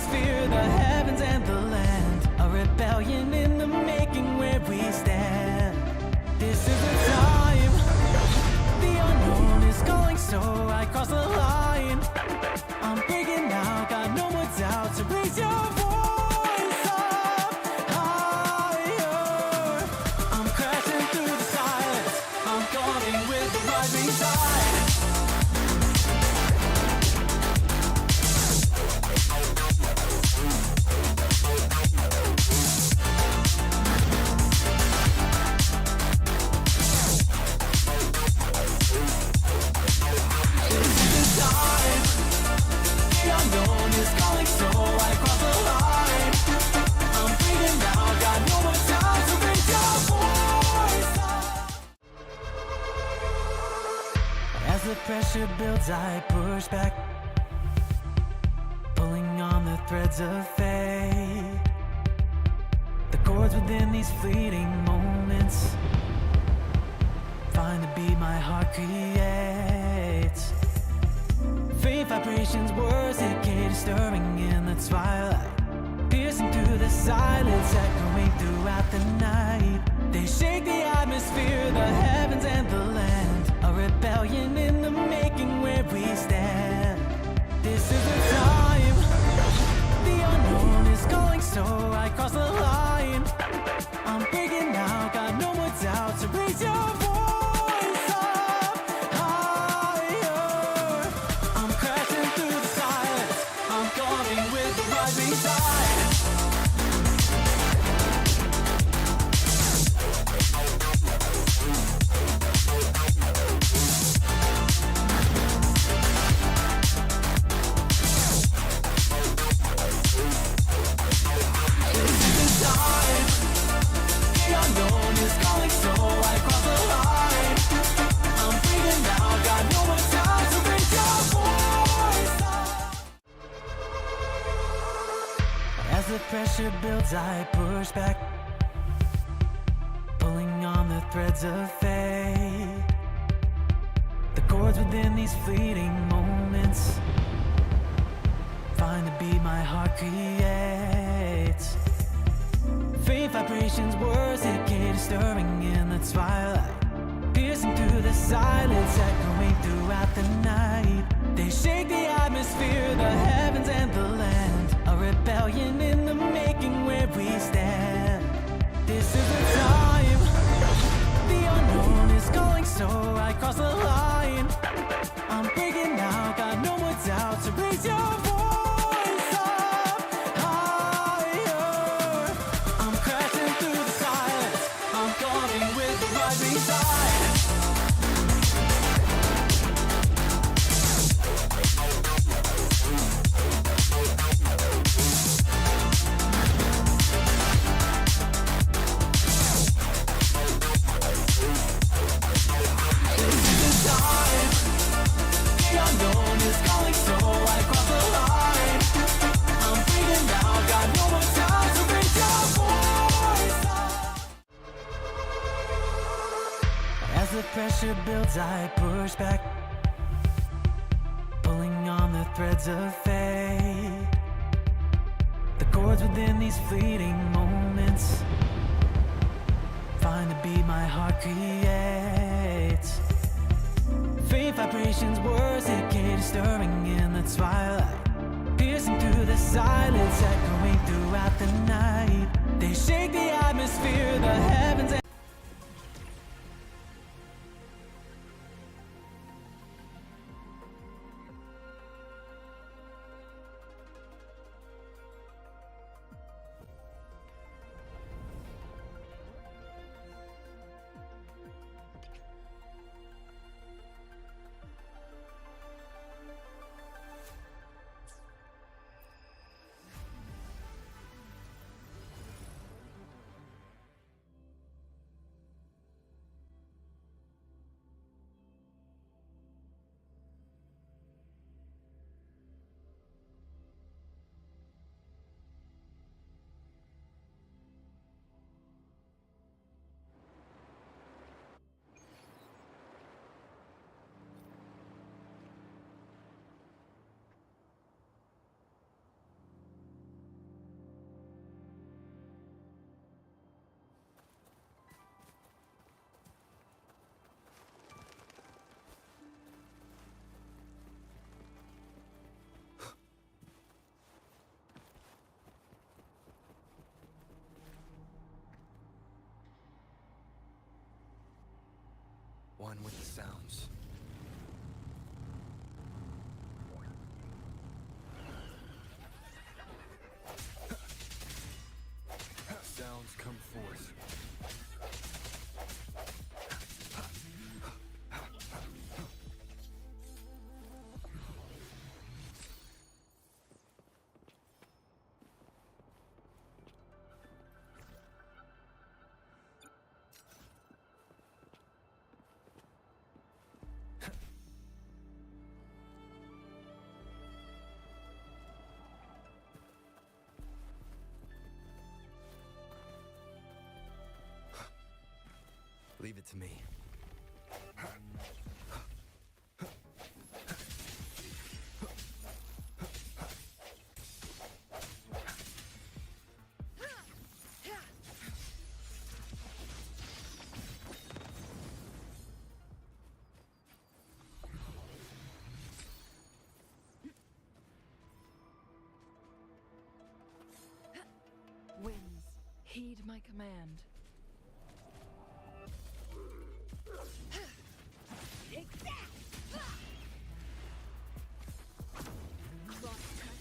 atmosphere, the heavens and the land. A rebellion in the making where we stand. This is the time. The unknown is calling, so I cross the line. I'm breaking out, got no more doubt, so raise your voice up higher. I'm crashing through the silence, I'm going with the rising tide. As the pressure builds, I push back, pulling on the threads of fate. The chords within these fleeting moments find the beat my heart creates. Faint vibrations, words decayed, stirring in the twilight, piercing through the silence, echoing throughout the night. They shake the atmosphere, the heavens and the land. A rebellion in the making where we stand. This is the time. The unknown is calling, so I cross the line. I'm breaking out, got no more doubt, so raise your voice up higher. I'm crashing through the silence, I'm going with the rising tide. As the pressure builds, I push back, pulling on the threads of fate. The chords within these fleeting moments find the beat my heart creates. Faint vibrations, words decayed, stirring in the twilight, piercing through the silence, echoing throughout the night. They shake the atmosphere, the heavens and the land. A rebellion in the making where we stand. This is the time. The unknown is calling, so I cross the line. I'm breaking out, got no more doubt, so raise your voice up higher. I'm crashing through the silence, I'm going with the rising tide. As the pressure builds, I push back, pulling on the threads of fate. The chords within these fleeting moments find the beat my heart creates. Faint vibrations, words decayed, stirring in the twilight, piercing through the silence, echoing throughout the night. They shake the atmosphere, the heavens and sounds. Sounds come forth. Leave it to me. Winds, heed my command. Take that! Cross cut,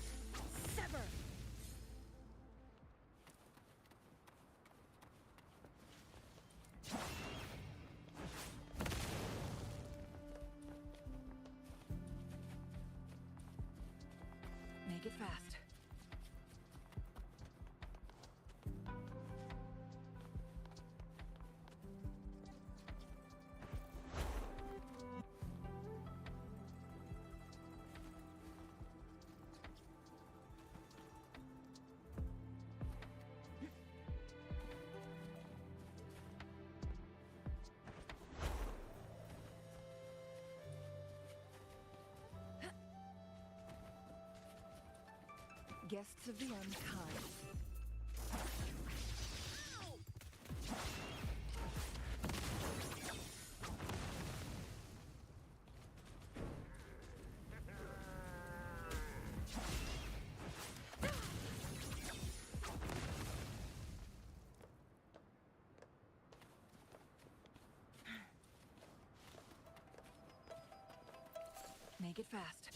sever! Make it fast. Guests of the unkind. Make it fast.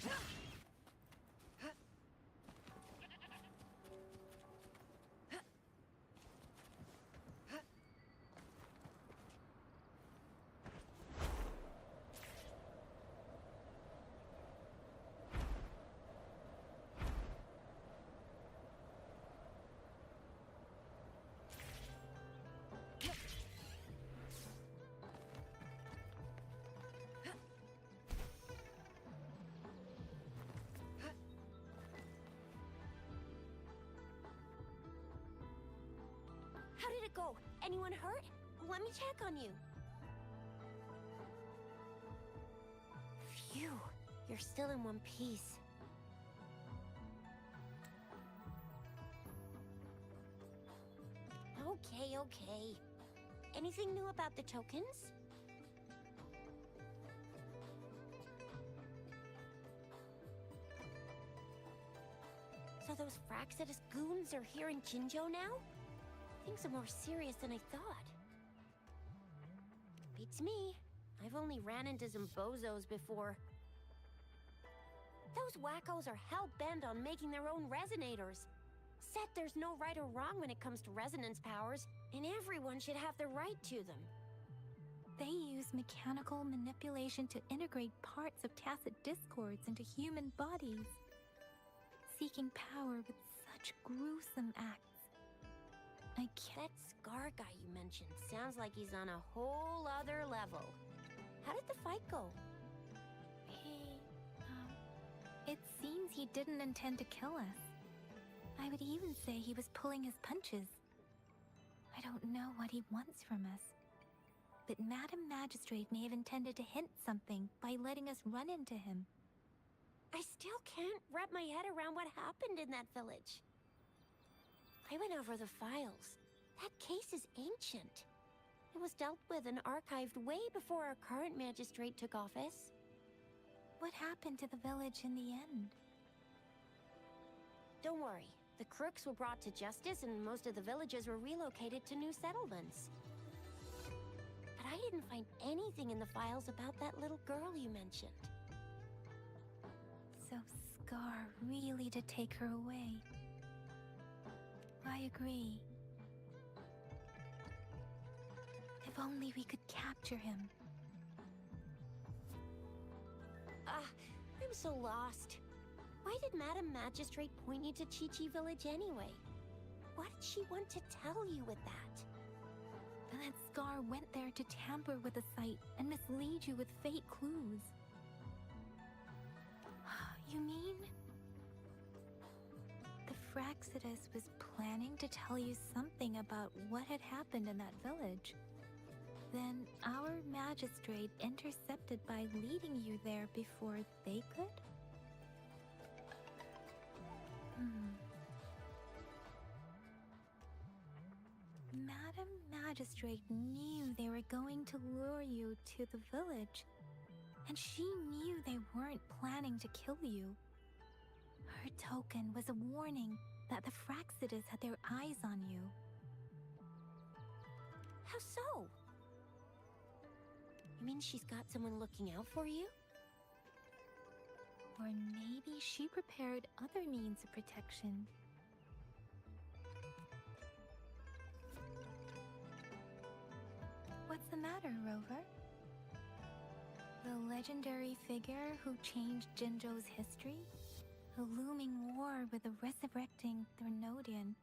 How did it go? Anyone hurt? Let me check on you. Phew, you're still in one piece. Okay. Anything new about the tokens? So those Fraxidus goons are here in Jinzhou now? Things are more serious than I thought. Beats me. I've only ran into some bozos before. Those wackos are hell-bent on making their own resonators. Said there's no right or wrong when it comes to resonance powers, and everyone should have the right to them. They use mechanical manipulation to integrate parts of tacit discords into human bodies, seeking power with such gruesome acts. I can't. That Scar guy you mentioned sounds like he's on a whole other level. How did the fight go? It seems he didn't intend to kill us. I would even say he was pulling his punches. I don't know what he wants from us. But Madam Magistrate may have intended to hint something by letting us run into him. I still can't wrap my head around what happened in that village. I went over the files. That case is ancient. It was dealt with and archived way before our current magistrate took office. What happened to the village in the end? Don't worry. The crooks were brought to justice and most of the villagers were relocated to new settlements. But I didn't find anything in the files about that little girl you mentioned. So Scar really did take her away. I agree. If only we could capture him. I'm so lost. Why did Madam Magistrate point you to Chi-Chi Village anyway? What did she want to tell you with that? And that Scar went there to tamper with the site and mislead you with fake clues. You mean? The Fraxidus was planning to tell you something about what had happened in that village. Then our magistrate intercepted by leading you there before they could? Madam Magistrate knew they were going to lure you to the village, and she knew they weren't planning to kill you. Her token was a warning that the Fraxidus had their eyes on you. How so? You mean she's got someone looking out for you? Or maybe she prepared other means of protection. What's the matter, Rover? The legendary figure who changed Jinzhou's history? A looming war with the resurrecting Threnodian,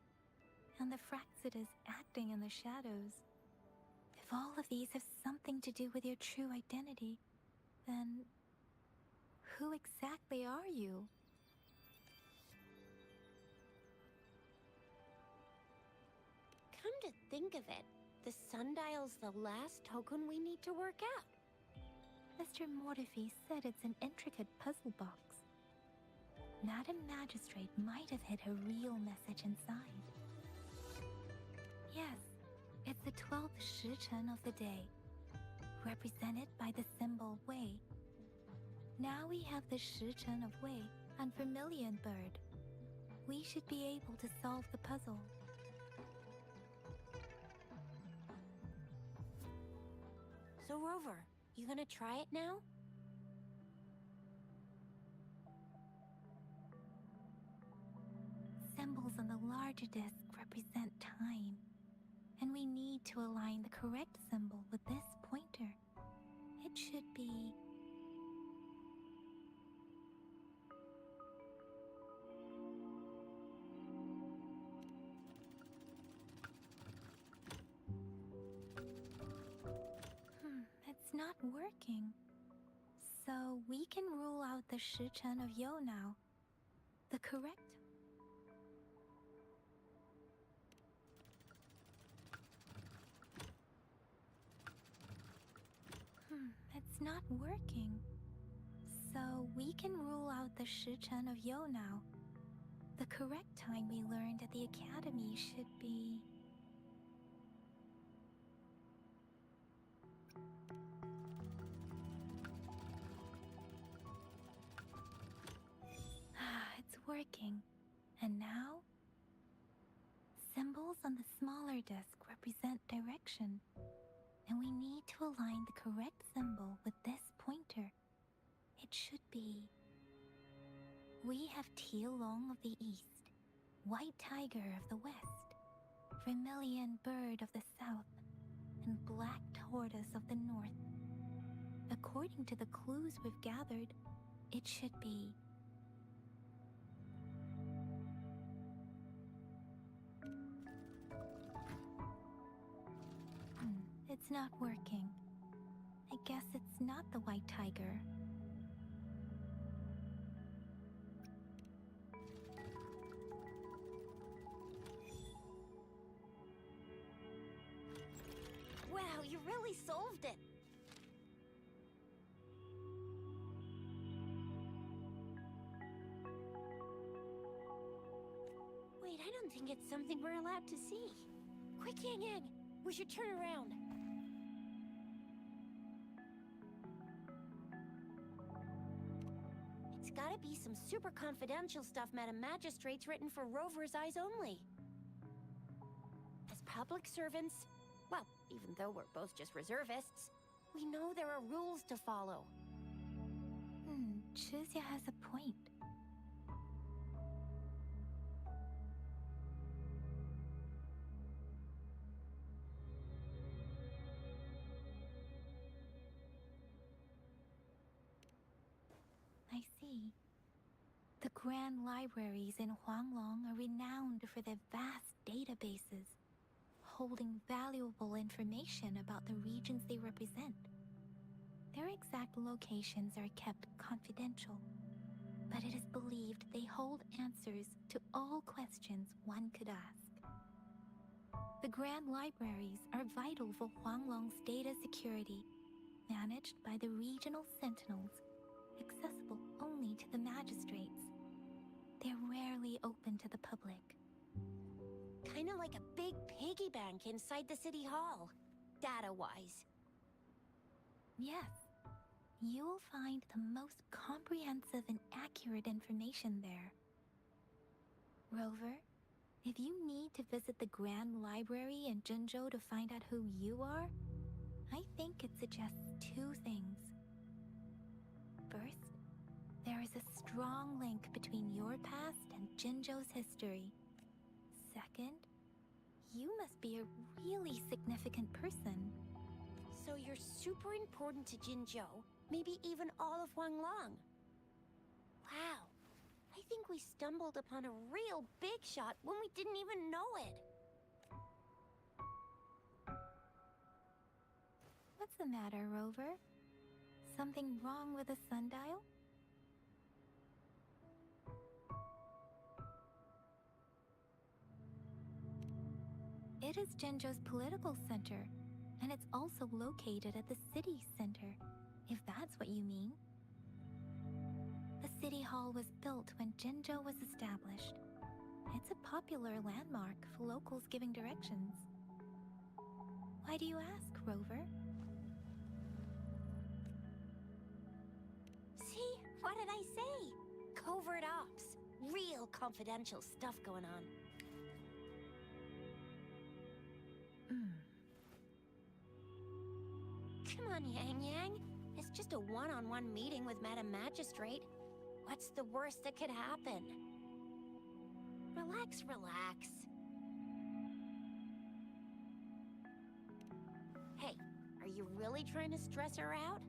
and the Fraxidus acting in the shadows. If all of these have something to do with your true identity, then who exactly are you? Come to think of it, the sundial's the last token we need to work out. Mr. Mortefi said it's an intricate puzzle box. Madam Magistrate might have hid a real message inside. Yes, it's the 12th Shichen of the day, represented by the symbol Wei. Now we have the Shichen of Wei and Vermilion Bird. We should be able to solve the puzzle. So Rover, you gonna try it now? Symbols on the larger disc represent time, and we need to align the correct symbol with this pointer. It should be... it's not working. So we can rule out the Shichen of Yo now. The correct... it's not working. So we can rule out the Shichen of Yo now. The correct time we learned at the academy should be... it's working. And now? Symbols on the smaller disc represent direction. And we need to align the correct symbol with this pointer. It should be... We have Tielong of the east, White Tiger of the west, Vermilion Bird of the south, and Black Tortoise of the north. According to the clues we've gathered, it should be... It's not working. I guess it's not the White Tiger. Wow, you really solved it! Wait, I don't think it's something we're allowed to see. Quick, Yang Yang! We should turn around. It's gotta be some super confidential stuff Madam Magistrate's written for Rover's eyes only. As public servants, well, Even though we're both just reservists, we know there are rules to follow. Chuzia has a point. I see. The grand libraries in Huanglong are renowned for their vast databases, holding valuable information about the regions they represent. Their exact locations are kept confidential, but it is believed they hold answers to all questions one could ask. The grand libraries are vital for Huanglong's data security, managed by the regional sentinels, accessible only to the magistrates. They're rarely open to the public. Kinda like a big piggy bank inside the city hall, data-wise. Yes, you will find the most comprehensive and accurate information there. Rover, if you need to visit the Grand Library in Jinzhou to find out who you are, I think it suggests two things. First, there is a strong link between your past and Jinzhou's history. Second, you must be a really significant person. So you're super important to Jinzhou, maybe even all of Huanglong. Wow, I think we stumbled upon a real big shot when we didn't even know it. What's the matter, Rover? Something wrong with the sundial? It is Jinzhou's political center, and it's also located at the city center, if that's what you mean. The city hall was built when Jinzhou was established. It's a popular landmark for locals giving directions. Why do you ask, Rover? See? What did I say? Covert ops. Real confidential stuff going on. Come on, Yang Yang. It's just a one-on-one meeting with Madam Magistrate. What's the worst that could happen? Relax, relax. Hey, are you really trying to stress her out?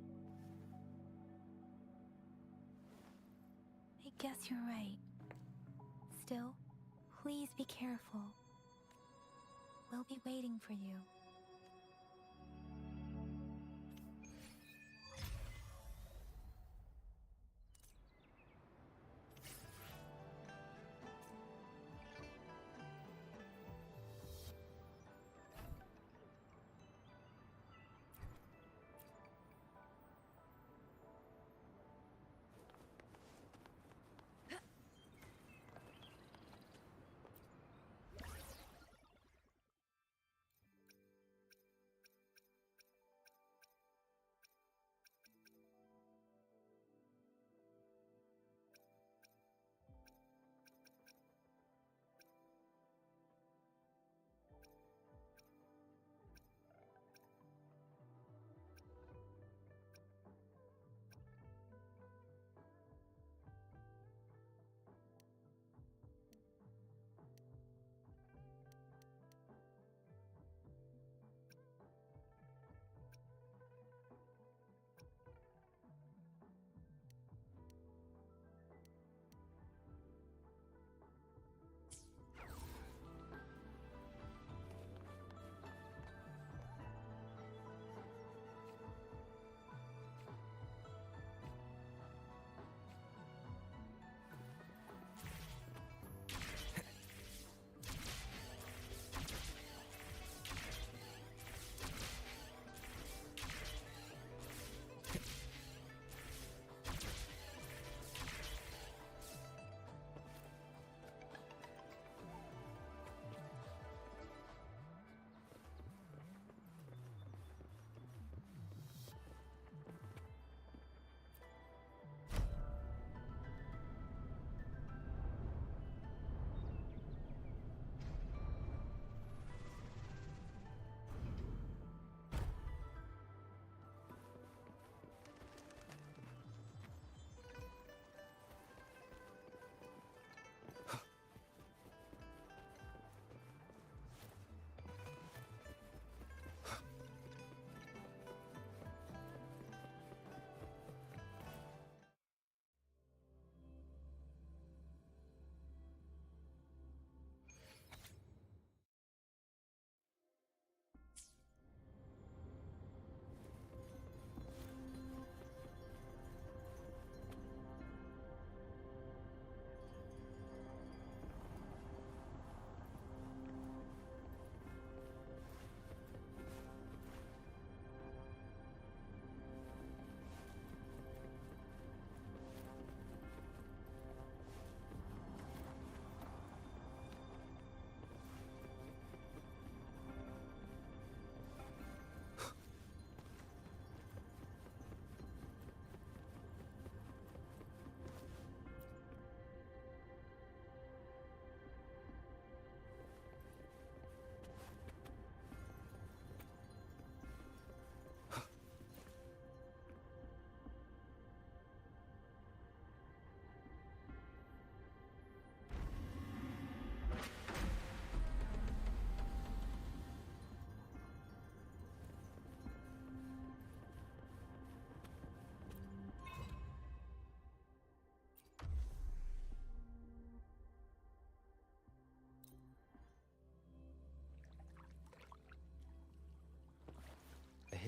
I guess you're right. Still, please be careful. We'll be waiting for you.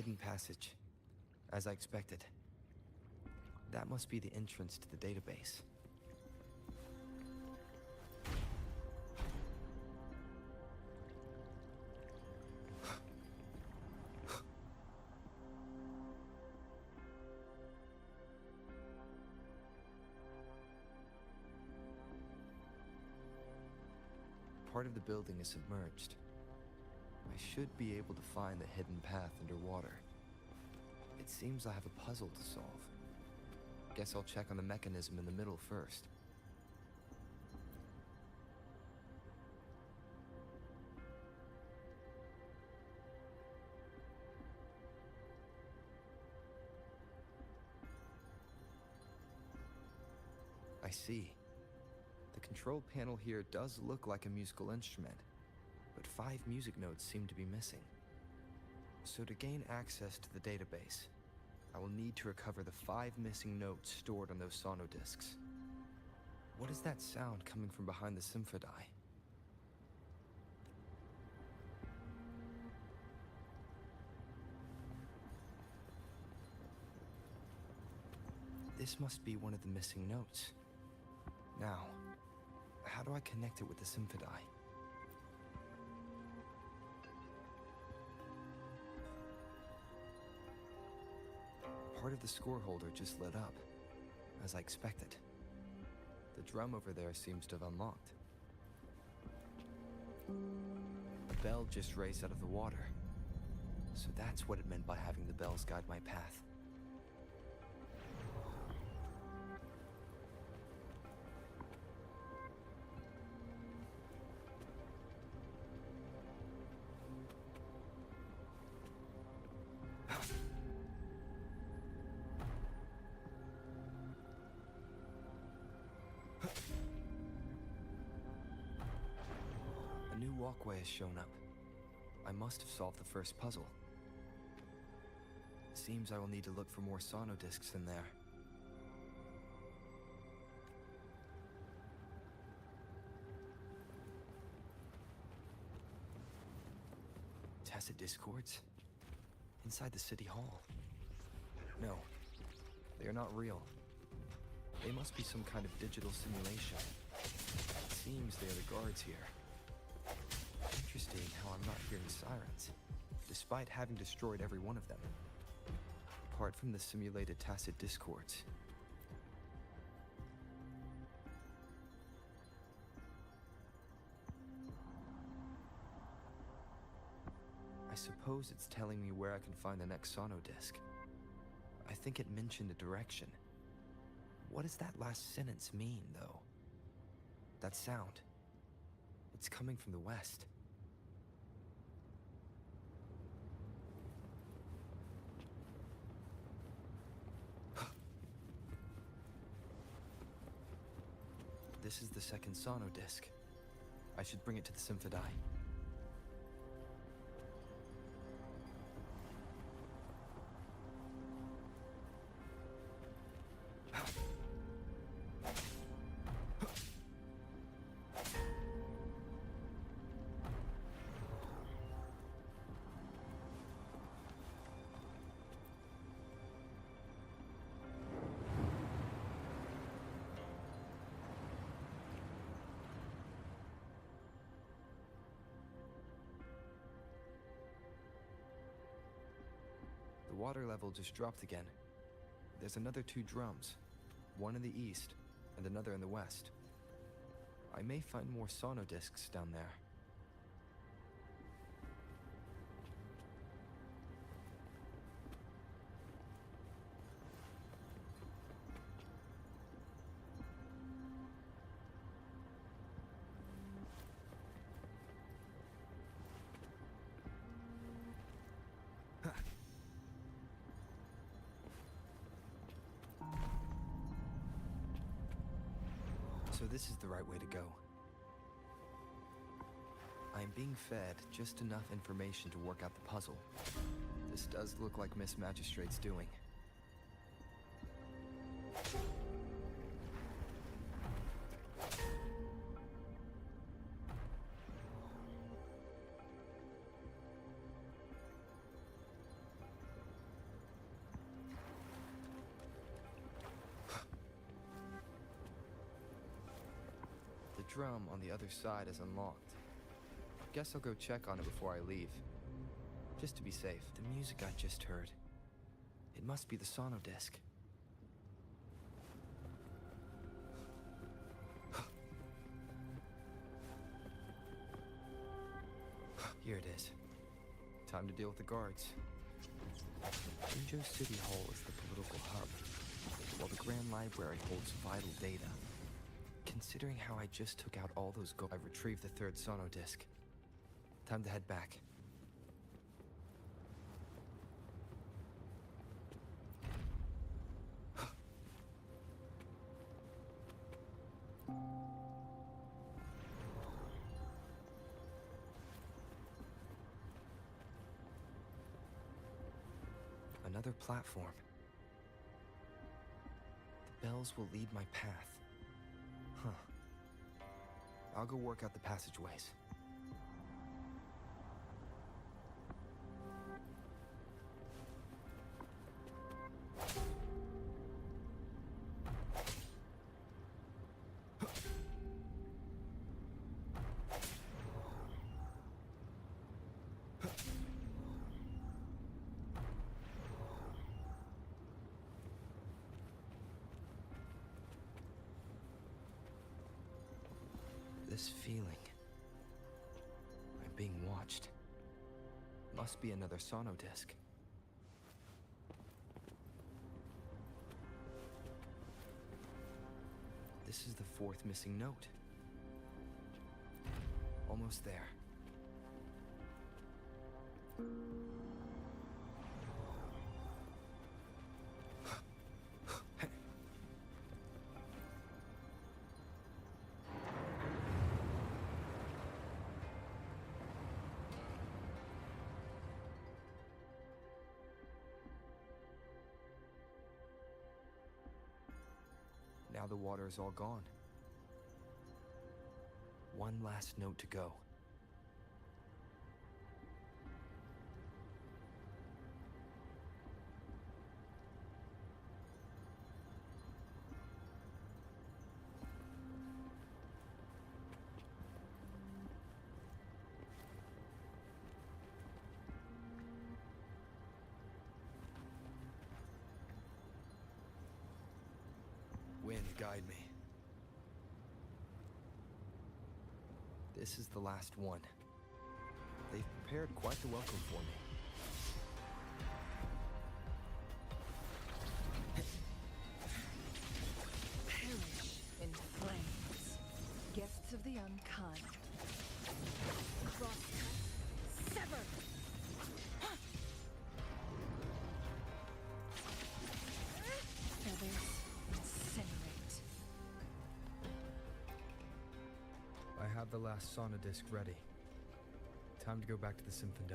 hidden passage, as I expected. That must be the entrance to the database. Part of the building is submerged. I should be able to find the hidden path underwater. It seems I have a puzzle to solve. Guess I'll check on the mechanism in the middle first. I see. The control panel here does look like a musical instrument, but 5 music notes seem to be missing. So to gain access to the database, I will need to recover the 5 missing notes stored on those sonodiscs. What is that sound coming from behind the symphodi? This must be one of the missing notes. Now, how do I connect it with the symphodi? Part of the score holder just lit up, as I expected. The drum over there seems to have unlocked. A bell just raised out of the water. So that's what it meant by having the bells guide my path. A new walkway has shown up. I must have solved the first puzzle. Seems I will need to look for more sonodiscs in there. Tacit discords? Inside the city hall? No, they are not real. They must be some kind of digital simulation. It seems they are the guards here. Interesting how I'm not hearing sirens, despite having destroyed every one of them. Apart from the simulated tacit discords. I suppose it's telling me where I can find the next sonodisc. I think it mentioned a direction. What does that last sentence mean, though? That sound. It's coming from the west. This is the second sonodisc. I should bring it to the symphodi. The water level just dropped again. There's another 2 drums, one in the east and another in the west. I may find more sonodiscs down there. So this is the right way to go. I am being fed just enough information to work out the puzzle. This does look like Miss Magistrate's doing. drum on the other side is unlocked. Guess I'll go check on it before I leave. Just to be safe. The music I just heard. It must be the sono disc. Here it is. Time to deal with the guards. Injo City Hall is the political hub, while the Grand Library holds vital data. Considering how I just took out all those I've retrieved the third sono disc. Time to head back. Another platform. The bells will lead my path. Huh. I'll go work out the passageways. This feeling. I'm being watched. Must be another sono disc. This is the fourth missing note. Almost there. Now the water is all gone. One last note to go. Wind, guide me. This is the last one. They've prepared quite the welcome for me. Perish in flames. Guests of the unkind. Crosscut. Sever! Feathers incinerate. I have the last sono disc ready. Time to go back to the Symphony.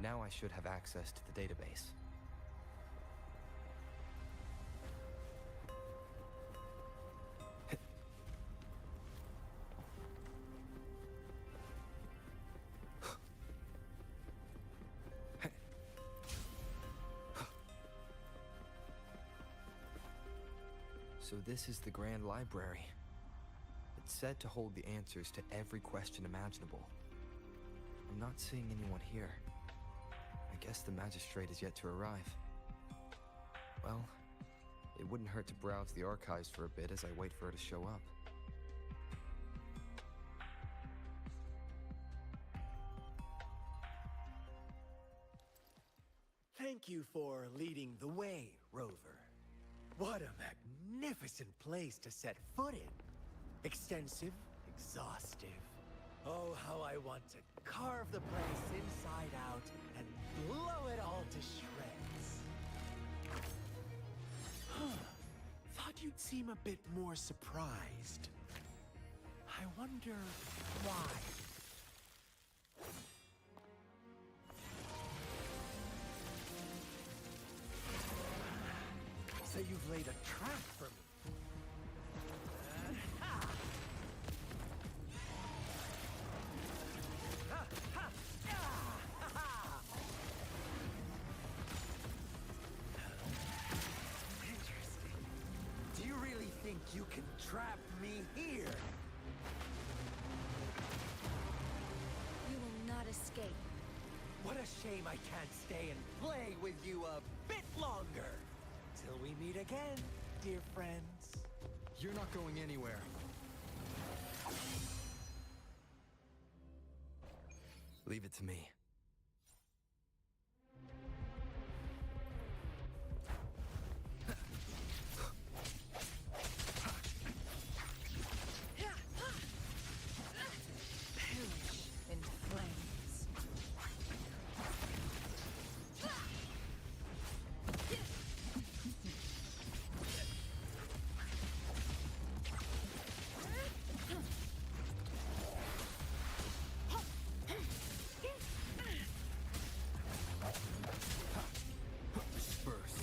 Now I should have access to the database. So this is the Grand Library. It's said to hold the answers to every question imaginable. I'm not seeing anyone here. I guess the magistrate is yet to arrive. Well, it wouldn't hurt to browse the archives for a bit as I wait for her to show up. Thank you for leading the way, Rover. What a magnificent place to set foot in. Extensive, exhaustive. Oh, how I want to carve the place inside out and blow it all to shreds. Thought you'd seem a bit more surprised. I wonder why. So you've laid a trap for me. Interesting. Do you really think you can trap me here? You will not escape. What a shame I can't stay and play with you a bit longer. Till we meet again, dear friends. You're not going anywhere. Leave it to me. Perish in flames. Disperse.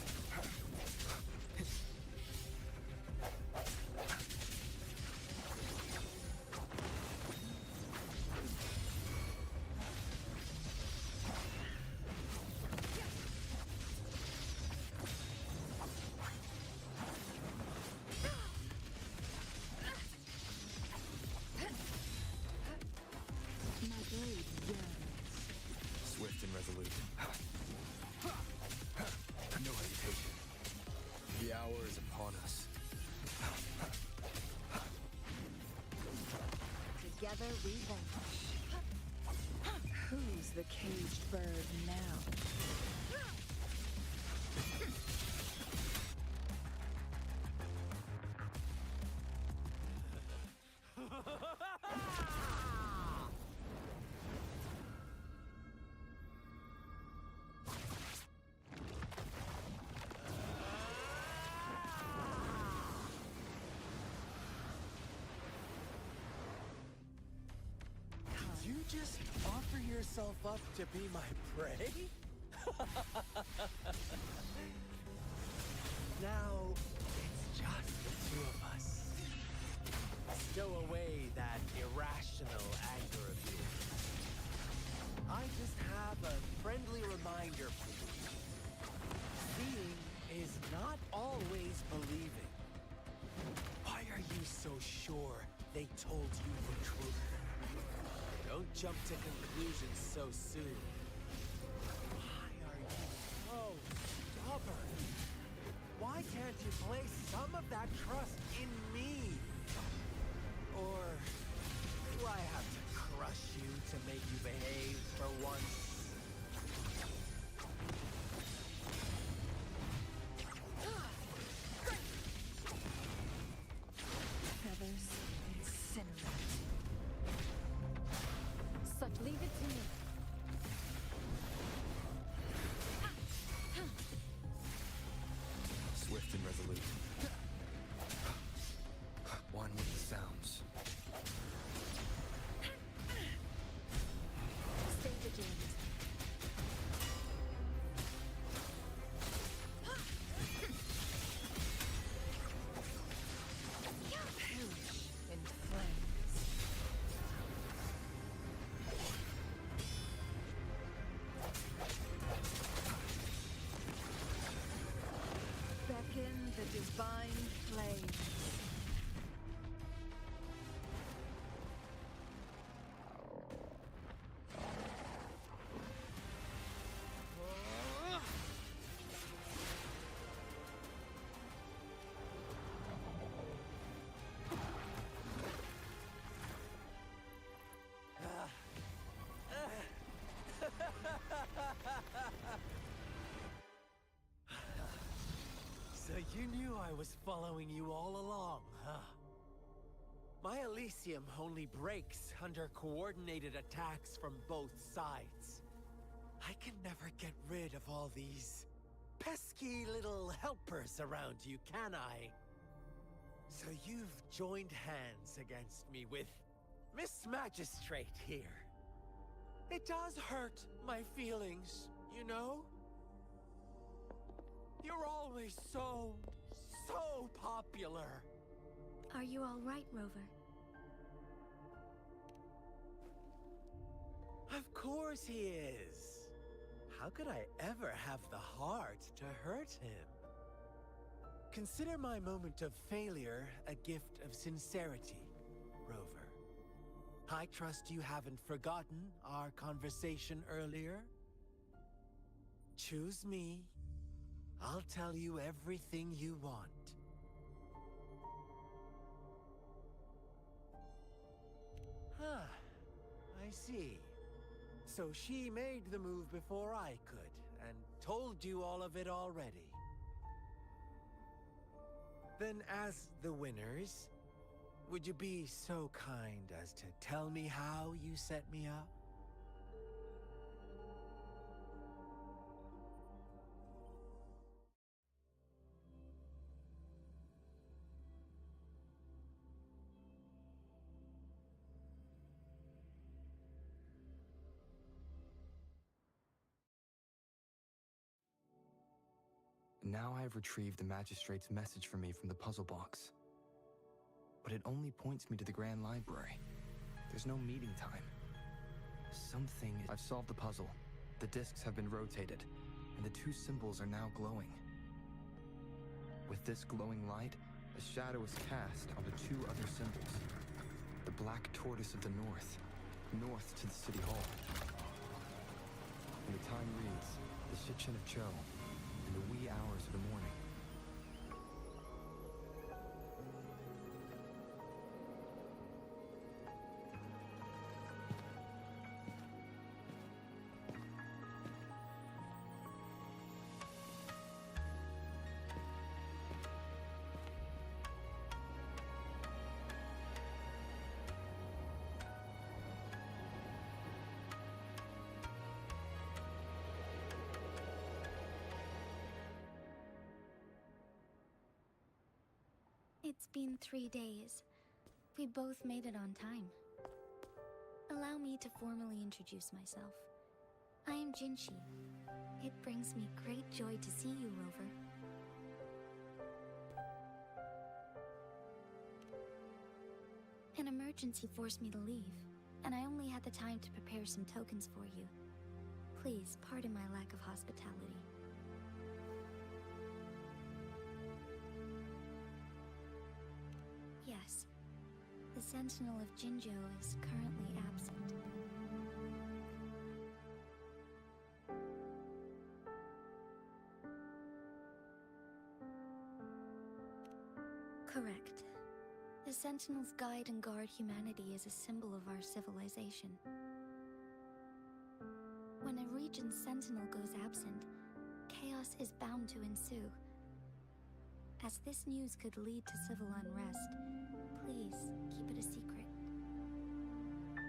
My blade yearns. Swift and resolute. No hesitation. The hour is upon us. Together we vanquish. Who's the caged bird now? Did you just offer yourself up to be my prey? Now, it's just the two of us. Stow away that irrational anger of yours. I just have a friendly reminder for you. Seeing is not always believing. Why are you so sure they told you the truth? Don't jump to conclusions so soon. Why are you so stubborn? Why can't you place some of that trust in me? Or do I have to crush you to make you behave for once? Feathers incinerate. Such leave it to me. Swift and resolute. One with the sounds. You knew I was following you all along, huh? My Elysium only breaks under coordinated attacks from both sides. I can never get rid of all these pesky little helpers around you, can I? So you've joined hands against me with Miss Magistrate here. It does hurt my feelings, you know? You're always so popular. Are you all right, Rover? Of course he is. How could I ever have the heart to hurt him? Consider my moment of failure a gift of sincerity, Rover. I trust you haven't forgotten our conversation earlier. Choose me. I'll tell you everything you want. Huh. I see. So she made the move before I could, and told you all of it already. Then as the winners, would you be so kind as to tell me how you set me up? Now I have retrieved the Magistrate's message for me from the puzzle box. But it only points me to the Grand Library. There's no meeting time. I've solved the puzzle. The discs have been rotated, and the two symbols are now glowing. With this glowing light, a shadow is cast onto two other symbols. The black tortoise of the north to the City Hall. And the time reads, the Shichen of Cho, in the wee hours of the morning. It's been 3 days. We both made it on time. Allow me to formally introduce myself. I am Jinshi. It brings me great joy to see you, Rover. An emergency forced me to leave, and I only had the time to prepare some tokens for you. Please pardon my lack of hospitality. Yes, the Sentinel of Jinzhou is currently absent. Correct. The Sentinels guide and guard humanity as a symbol of our civilization. When a region's Sentinel goes absent, chaos is bound to ensue. As this news could lead to civil unrest, please keep it a secret.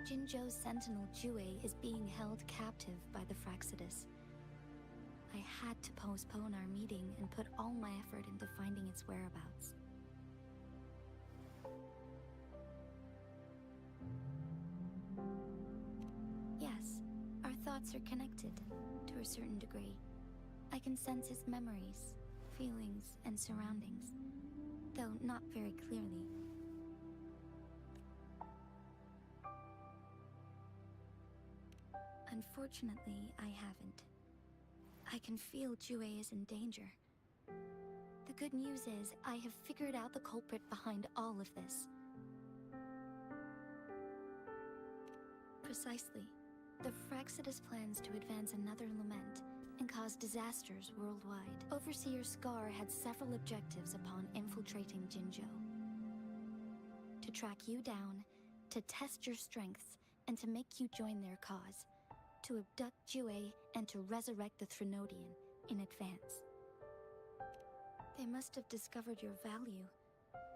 Jinzhou's Sentinel Jue is being held captive by the Fraxidus. I had to postpone our meeting and put all my effort into finding its whereabouts. Yes, our thoughts are connected, to a certain degree. I can sense his memories, feelings, and surroundings, though not very clearly. Unfortunately, I haven't. I can feel Jue is in danger. The good news is, I have figured out the culprit behind all of this. Precisely. The Fraxidus plans to advance another lament and cause disasters worldwide. Overseer Scar had several objectives upon infiltrating Jinzhou. To track you down, to test your strengths, and to make you join their cause. To abduct Jue and to resurrect the Threnodian in advance. They must have discovered your value,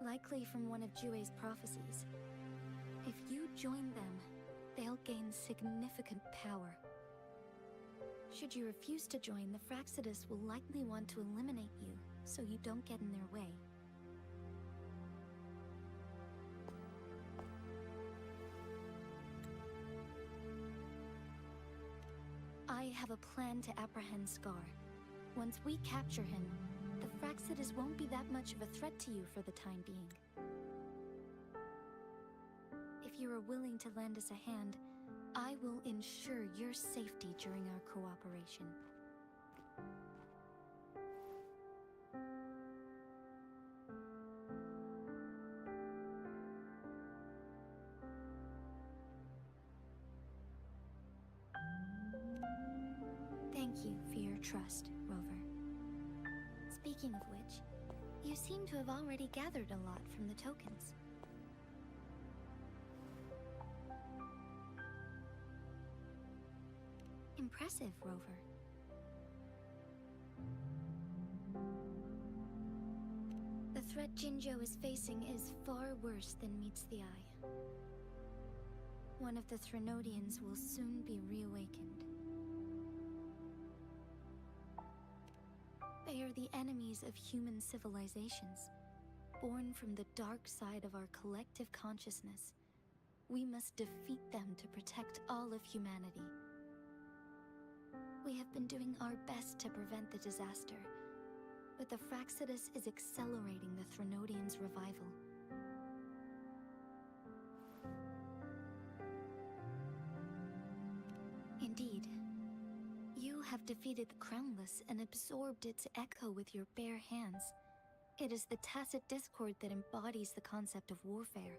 likely from one of Jue's prophecies. If you join them, they'll gain significant power. Should you refuse to join, the Fraxidus will likely want to eliminate you, so you don't get in their way. I have a plan to apprehend Scar. Once we capture him, the Fraxidus won't be that much of a threat to you for the time being. If you are willing to lend us a hand, I will ensure your safety during our cooperation. Thank you for your trust, Rover. Speaking of which, you seem to have already gathered a lot from the tokens. Impressive, Rover. The threat Jinzhou is facing is far worse than meets the eye. One of the Threnodians will soon be reawakened. They are the enemies of human civilizations, born from the dark side of our collective consciousness. We must defeat them to protect all of humanity. We have been doing our best to prevent the disaster, but the Fraxidus is accelerating the Threnodians' revival. Indeed, you have defeated the Crownless and absorbed its echo with your bare hands. It is the tacit discord that embodies the concept of warfare.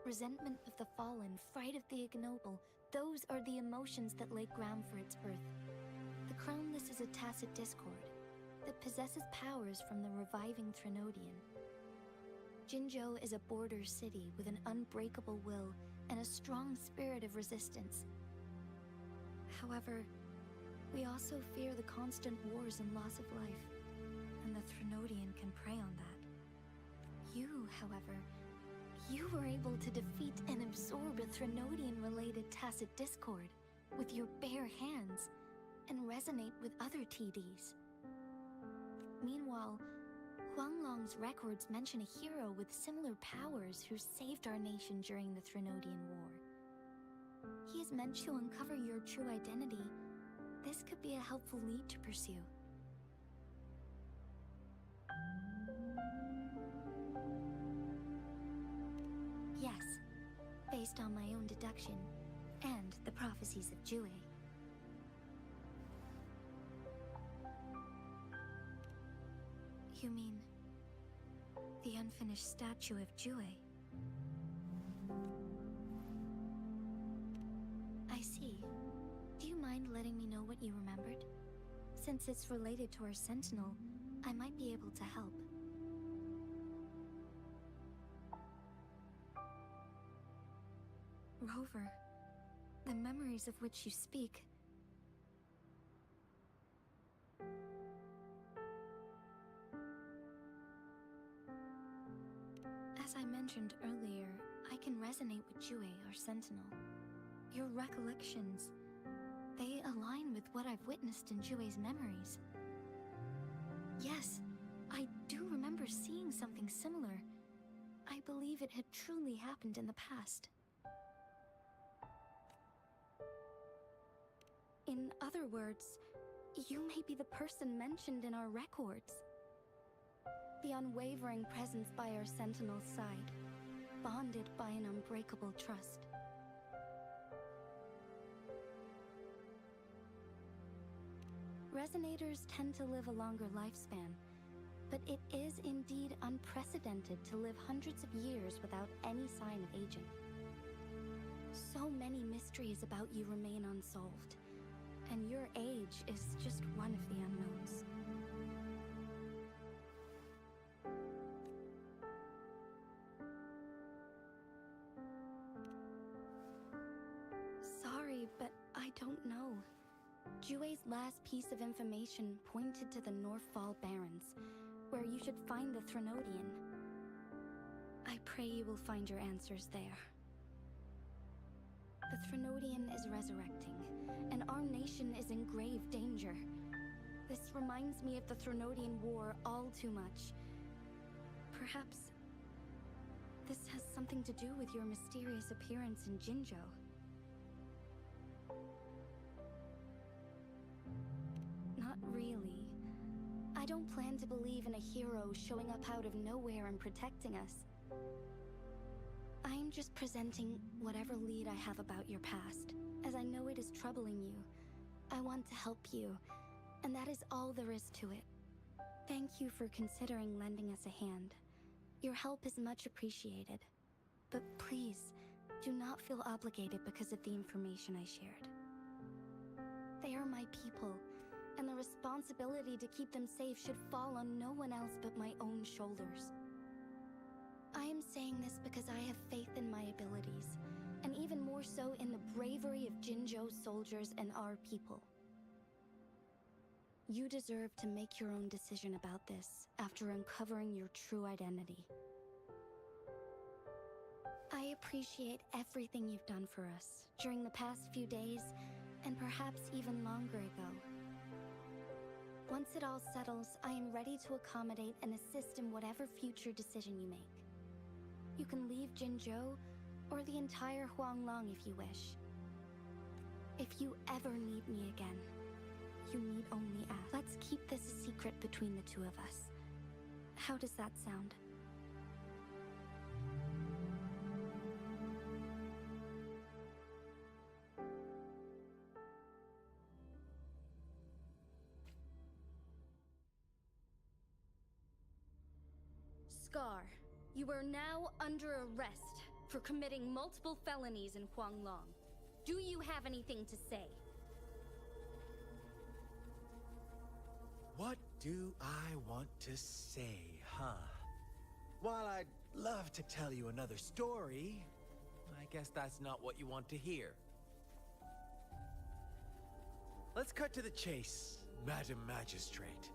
Resentment of the fallen, fright of the ignoble, those are the emotions that lay ground for its birth. The Crownless is a tacit discord that possesses powers from the reviving Threnodian. Jinzhou is a border city with an unbreakable will and a strong spirit of resistance. However, we also fear the constant wars and loss of life, and the Threnodian can prey on that. You, however, you were able to defeat and absorb a Threnodian-related tacit discord with your bare hands and resonate with other TDs. Meanwhile, Huanglong's records mention a hero with similar powers who saved our nation during the Threnodian War. He is meant to uncover your true identity. This could be a helpful lead to pursue. Yes, based on my own deduction, and the prophecies of Jue. You mean the unfinished statue of Jue? I see. Do you mind letting me know what you remembered? Since it's related to our Sentinel, I might be able to help. Rover, the memories of which you speak. As I mentioned earlier, I can resonate with Jue, our Sentinel. Your recollections, they align with what I've witnessed in Jue's memories. Yes, I do remember seeing something similar. I believe it had truly happened in the past. In other words, you may be the person mentioned in our records. The unwavering presence by our Sentinel's side, bonded by an unbreakable trust. Resonators tend to live a longer lifespan, but it is indeed unprecedented to live hundreds of years without any sign of aging. So many mysteries about you remain unsolved, and your age is just one of the unknowns. Sorry, but I don't know. Jue's last piece of information pointed to the Northfall Barrens, where you should find the Threnodian. I pray you will find your answers there. The Threnodian is resurrecting, and our nation is in grave danger. This reminds me of the Threnodian War all too much. Perhaps this has something to do with your mysterious appearance in Jinzhou. Not really. I don't plan to believe in a hero showing up out of nowhere and protecting us. I am just presenting whatever lead I have about your past, as I know it is troubling you. I want to help you, and that is all there is to it. Thank you for considering lending us a hand. Your help is much appreciated. But please, do not feel obligated because of the information I shared. They are my people, and the responsibility to keep them safe should fall on no one else but my own shoulders. I am saying this because I have faith in my abilities, and even more so in the bravery of Jinzhou's soldiers and our people. You deserve to make your own decision about this after uncovering your true identity. I appreciate everything you've done for us during the past few days, and perhaps even longer ago. Once it all settles, I am ready to accommodate and assist in whatever future decision you make. You can leave Jinzhou, or the entire Huanglong if you wish. If you ever need me again, you need only ask. Let's keep this a secret between the two of us. How does that sound? Scar, you are now under arrest for committing multiple felonies in Huanglong. Do you have anything to say? What do I want to say, huh? While I'd love to tell you another story, I guess that's not what you want to hear. Let's cut to the chase, Madam Magistrate.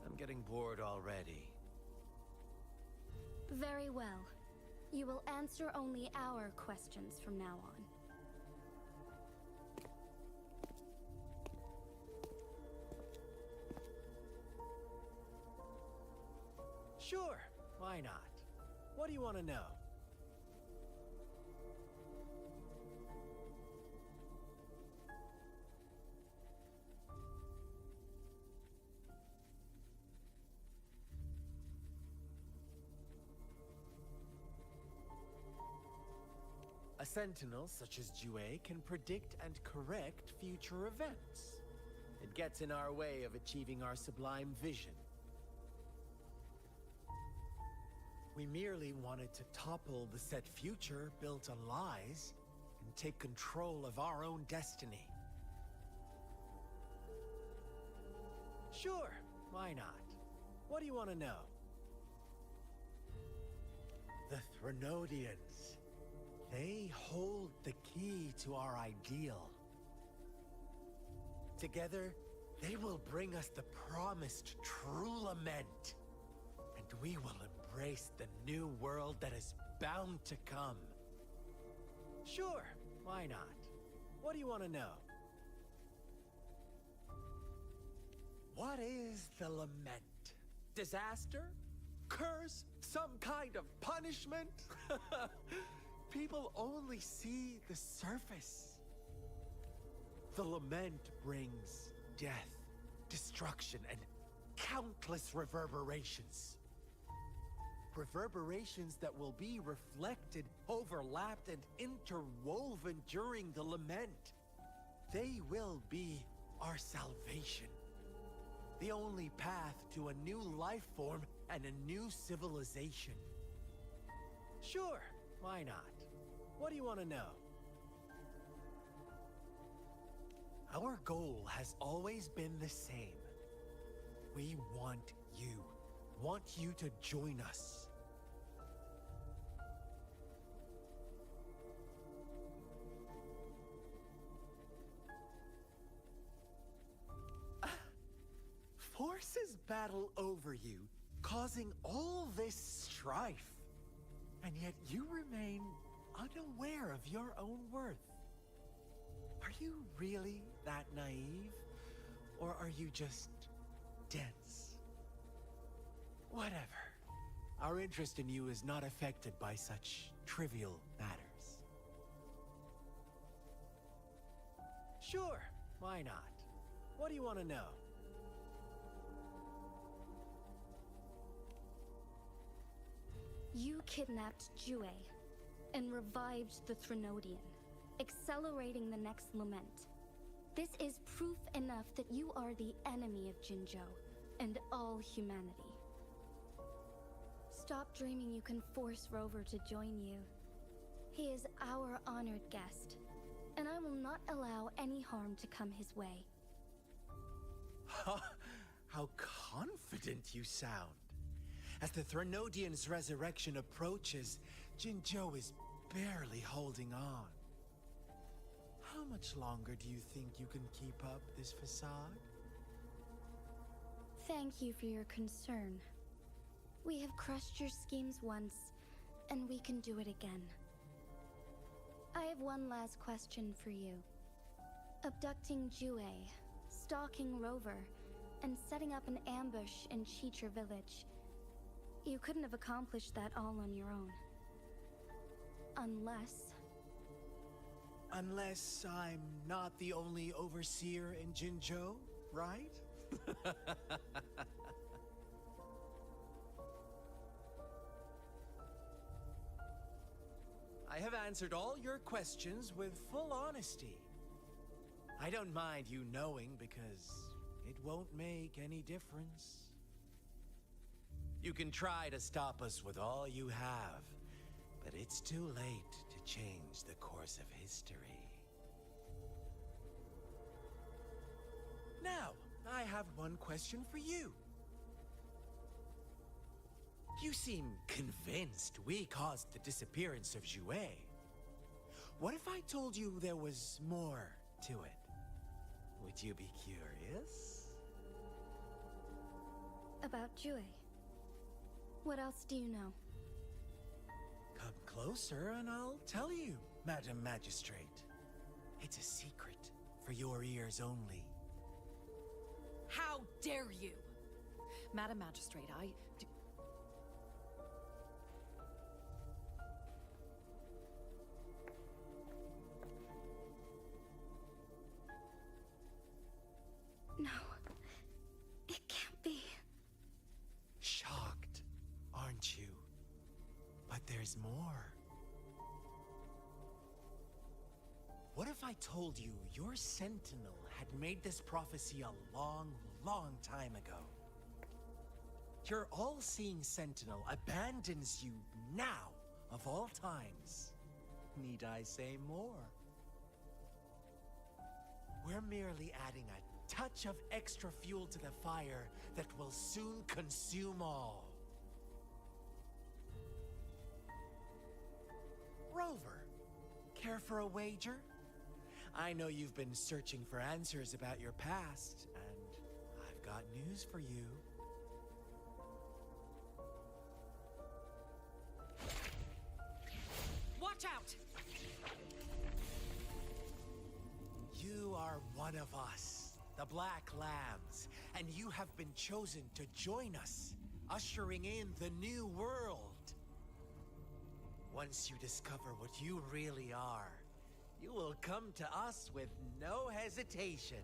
I'm getting bored already. Very well. You will answer only our questions from now on. Sure, why not? What do you want to know? A sentinel such as Jue can predict and correct future events. It gets in our way of achieving our sublime vision. We merely wanted to topple the set future built on lies and take control of our own destiny. Sure, why not? What do you want to know? The Threnodians. They hold the key to our ideal. Together, they will bring us the promised true lament. And we will embrace the new world that is bound to come. Sure, why not? What do you want to know? What is the lament? Disaster? Curse? Some kind of punishment? People only see the surface. The lament brings death, destruction, and countless reverberations. Reverberations that will be reflected, overlapped, and interwoven during the lament. They will be our salvation. The only path to a new life form and a new civilization. Sure, why not? What do you want to know? Our goal has always been the same. We want you to join us. battle over you, causing all this strife. And yet you remain unaware of your own worth. Are you really that naive? Or are you just dense? Whatever. Our interest in you is not affected by such trivial matters. Sure, why not? What do you want to know? You kidnapped Jue and revived the Threnodian, accelerating the next lament. This is proof enough that you are the enemy of Jinzhou and all humanity. Stop dreaming you can force Rover to join you. He is our honored guest, and I will not allow any harm to come his way. How confident you sound. As the Threnodian's resurrection approaches, Jinzhou is barely holding on. How much longer do you think you can keep up this facade? Thank you for your concern. We have crushed your schemes once, and we can do it again. I have one last question for you. Abducting Jue, stalking Rover, and setting up an ambush in Cheecher village. You couldn't have accomplished that all on your own. Unless I'm not the only overseer in Jinzhou, right? I have answered all your questions with full honesty. I don't mind you knowing because it won't make any difference. You can try to stop us with all you have, but it's too late to change the course of history. Now, I have one question for you. You seem convinced we caused the disappearance of Jue. What if I told you there was more to it? Would you be curious? About Jue. What else do you know? Come closer and I'll tell you, Madam Magistrate. It's a secret for your ears only. How dare you? Madam Magistrate, No. It can't be. Shocked, aren't you? But there's more. What if I told you your sentinel had made this prophecy a long, long time ago? Your all-seeing sentinel abandons you now, of all times. Need I say more? We're merely adding a touch of extra fuel to the fire that will soon consume all. Rover, care for a wager? I know you've been searching for answers about your past, and I've got news for you. watch out! You are one of us, the Black Lambs, and you have been chosen to join us, ushering in the new world. Once you discover what you really are, you will come to us with no hesitation.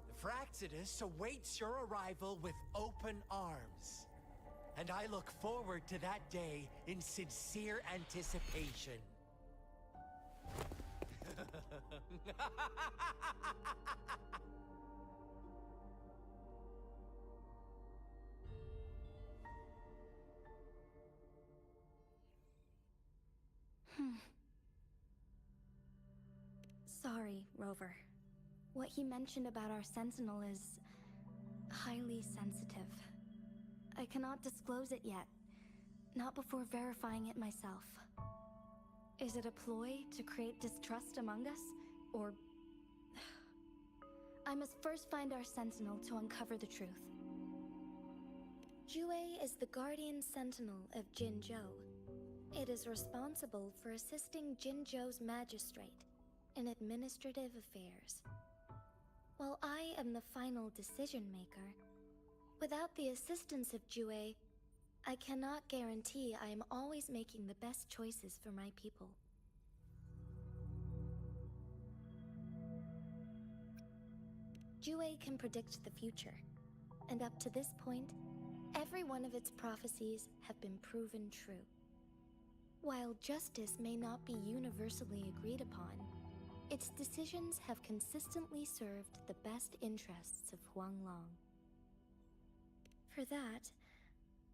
The Fraxidus awaits your arrival with open arms, and I look forward to that day in sincere anticipation. Sorry, Rover. What he mentioned about our sentinel is highly sensitive. I cannot disclose it yet, not before verifying it myself. Is it a ploy to create distrust among us, or... I must first find our sentinel to uncover the truth. Jue is the guardian sentinel of Jinzhou. It is responsible for assisting Jinzhou's magistrate in administrative affairs. While I am the final decision maker, without the assistance of Jue, I cannot guarantee I am always making the best choices for my people. Jue can predict the future, and up to this point, every one of its prophecies have been proven true. While justice may not be universally agreed upon, its decisions have consistently served the best interests of Huanglong. For that,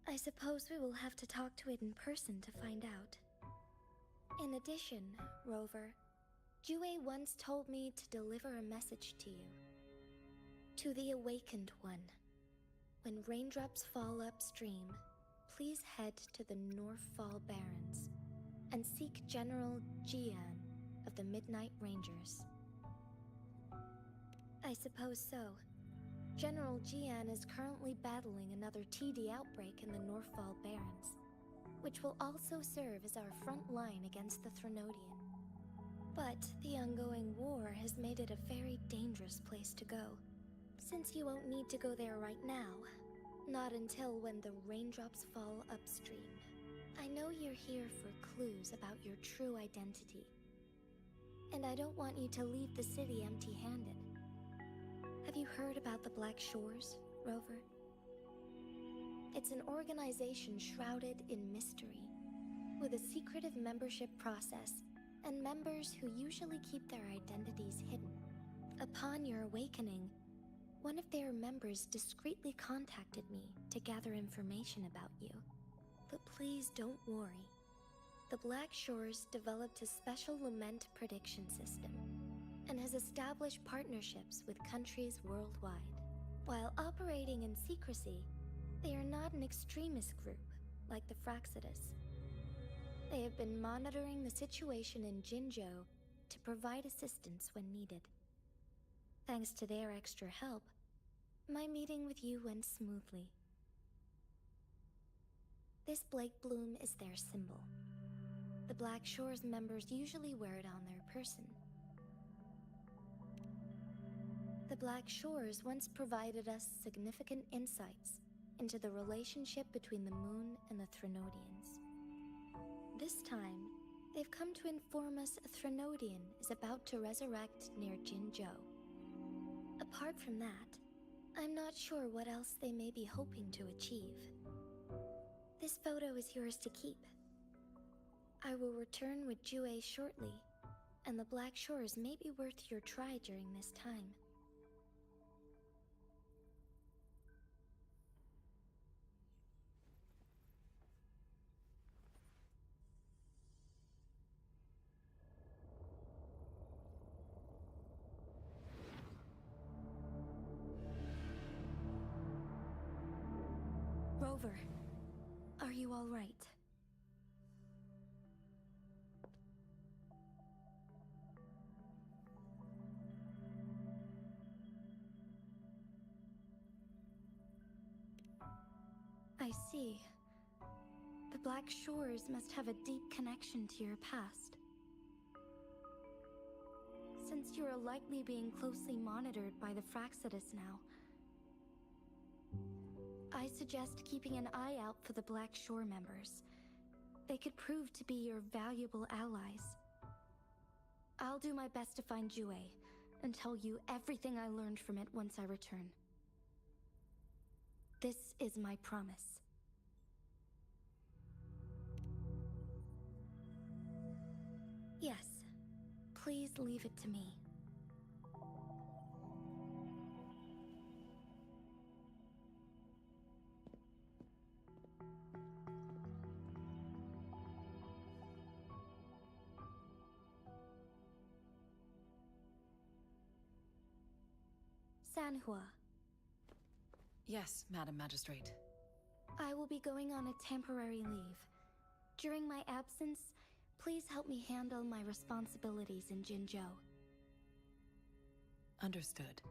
I suppose we will have to talk to it in person to find out. In addition, Rover, Jue once told me to deliver a message to you. To the Awakened One. When raindrops fall upstream, please head to the Northfall Barrens and seek General Jian of the Midnight Rangers. I suppose so. General Jian is currently battling another TD outbreak in the Northfall Barrens, which will also serve as our front line against the Threnodian. But the ongoing war has made it a very dangerous place to go. Since you won't need to go there right now, not until when the raindrops fall upstream. I know you're here for clues about your true identity. And I don't want you to leave the city empty-handed. Have you heard about the Black Shores, Rover? It's an organization shrouded in mystery, with a secretive membership process, and members who usually keep their identities hidden. Upon your awakening, one of their members discreetly contacted me to gather information about you. But please don't worry. The Black Shores developed a special lament prediction system and has established partnerships with countries worldwide. While operating in secrecy, they are not an extremist group like the Fraxidus. They have been monitoring the situation in Jinzhou to provide assistance when needed. Thanks to their extra help, my meeting with you went smoothly. This Blake Bloom is their symbol. The Black Shores members usually wear it on their person. The Black Shores once provided us significant insights into the relationship between the Moon and the Threnodians. This time, they've come to inform us a Threnodian is about to resurrect near Jinzhou. Apart from that, I'm not sure what else they may be hoping to achieve. This photo is yours to keep. I will return with Jue shortly, and the Black Shores may be worth your try during this time. Rover, are you all right? I see. The Black Shores must have a deep connection to your past. Since you are likely being closely monitored by the Fraxidus now, I suggest keeping an eye out for the Black Shore members. They could prove to be your valuable allies. I'll do my best to find Jue and tell you everything I learned from it once I return. This is my promise. Yes, please leave it to me. Sanhua. Yes, Madam Magistrate. I will be going on a temporary leave. During my absence, please help me handle my responsibilities in Jinzhou. Understood.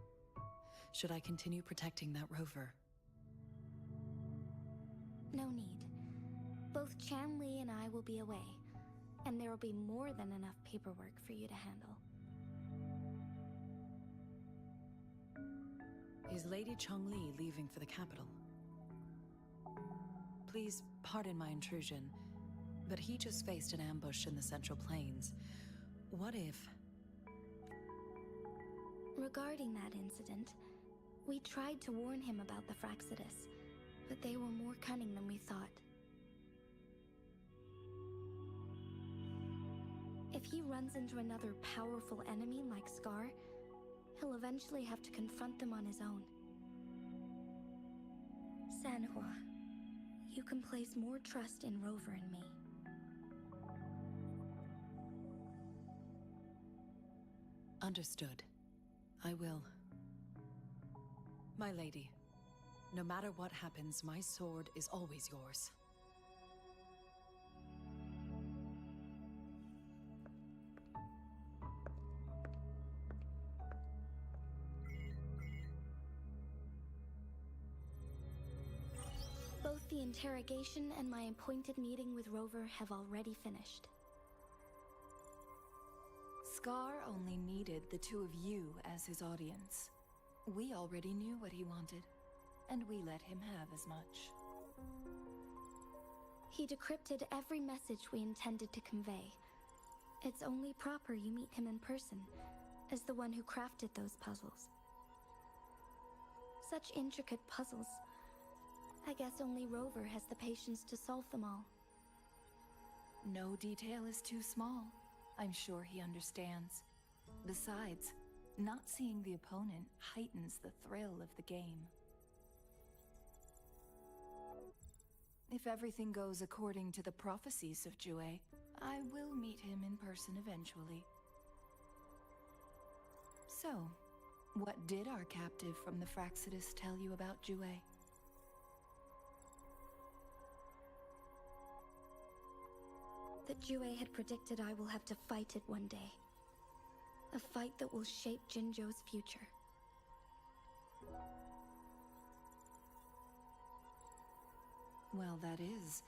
Should I continue protecting that rover? No need. Both Chanli and I will be away, and there will be more than enough paperwork for you to handle. Is Lady Chongli leaving for the capital? Please pardon my intrusion, but he just faced an ambush in the Central Plains. What if... Regarding that incident, we tried to warn him about the Fraxidus, but they were more cunning than we thought. If he runs into another powerful enemy like Scar, he'll eventually have to confront them on his own. Sanhua, you can place more trust in Rover and me. Understood. I will. My lady, no matter what happens, my sword is always yours. Both the interrogation and my appointed meeting with Rover have already finished. Scar only needed the two of you as his audience. We already knew what he wanted, and we let him have as much. He decrypted every message we intended to convey. It's only proper you meet him in person, as the one who crafted those puzzles. Such intricate puzzles. I guess only Rover has the patience to solve them all. No detail is too small. I'm sure he understands. Besides, not seeing the opponent heightens the thrill of the game. If everything goes according to the prophecies of Jue, I will meet him in person eventually. So, what did our captive from the Fraxidus tell you about Jue? That Jue had predicted I will have to fight it one day. A fight that will shape Jinzhou's future. Well, that is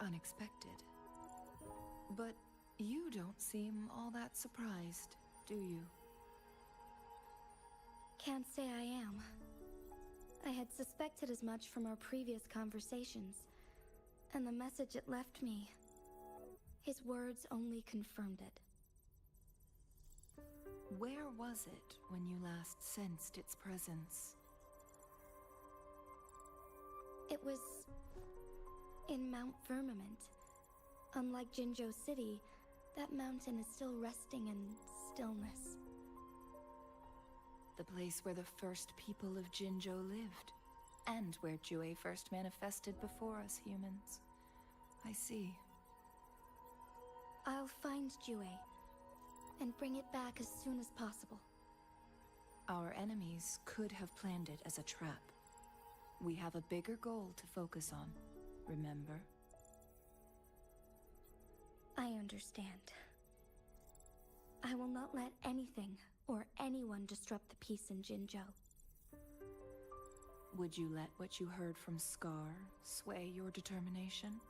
unexpected. But you don't seem all that surprised, do you? Can't say I am. I had suspected as much from our previous conversations, and the message it left me, his words only confirmed it. Where was it when you last sensed its presence? It was in Mount Firmament. Unlike Jinzhou City, that mountain is still resting in stillness. The place where the first people of Jinzhou lived, and where Jue first manifested before us humans. I see. I'll find Jue, and bring it back as soon as possible. Our enemies could have planned it as a trap. We have a bigger goal to focus on, remember? I understand. I will not let anything or anyone disrupt the peace in Jinzhou. Would you let what you heard from Scar sway your determination?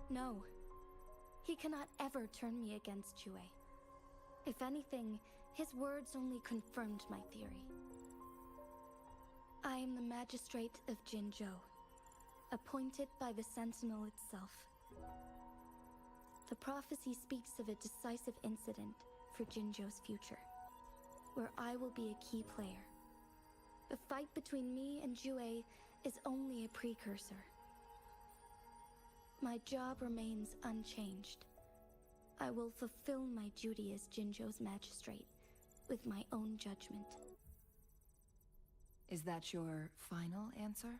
No. He cannot ever turn me against Jue. If anything, his words only confirmed my theory. I am the magistrate of Jinzhou, appointed by the Sentinel itself. The prophecy speaks of a decisive incident for Jinzhou's future, where I will be a key player. The fight between me and Jue is only a precursor. My job remains unchanged. I will fulfill my duty as Jinzhou's magistrate with my own judgment. Is that your final answer?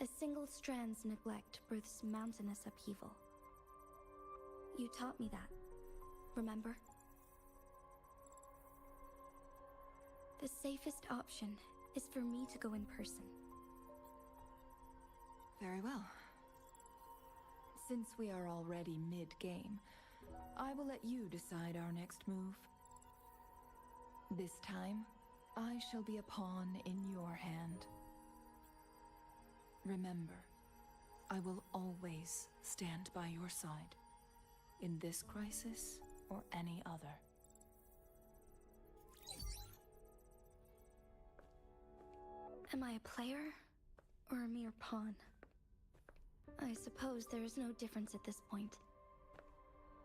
A single strand's neglect births mountainous upheaval. You taught me that, remember? The safest option is for me to go in person. Very well. Since we are already mid-game, I will let you decide our next move. This time, I shall be a pawn in your hand. Remember, I will always stand by your side, in this crisis or any other. Am I a player or a mere pawn? I suppose there is no difference at this point.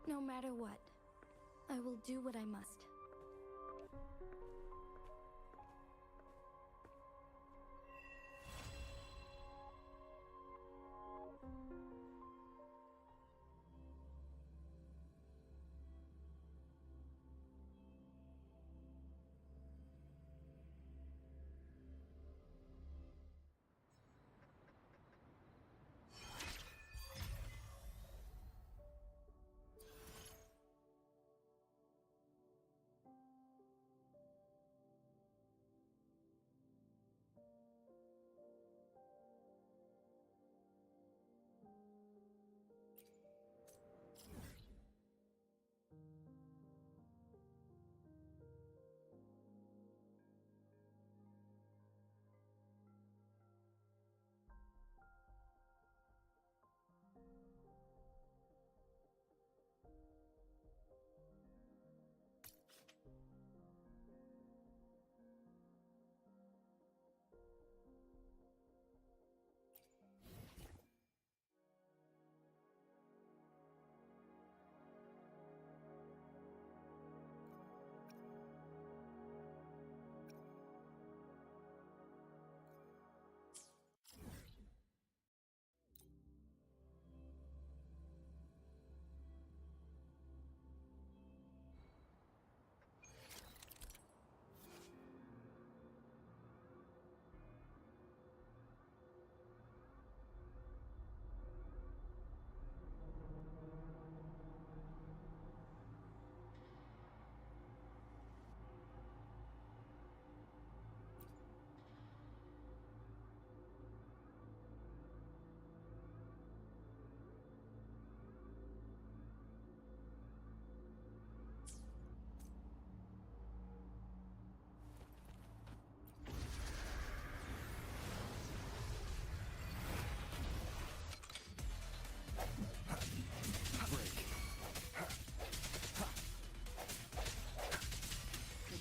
No matter what, I will do what I must.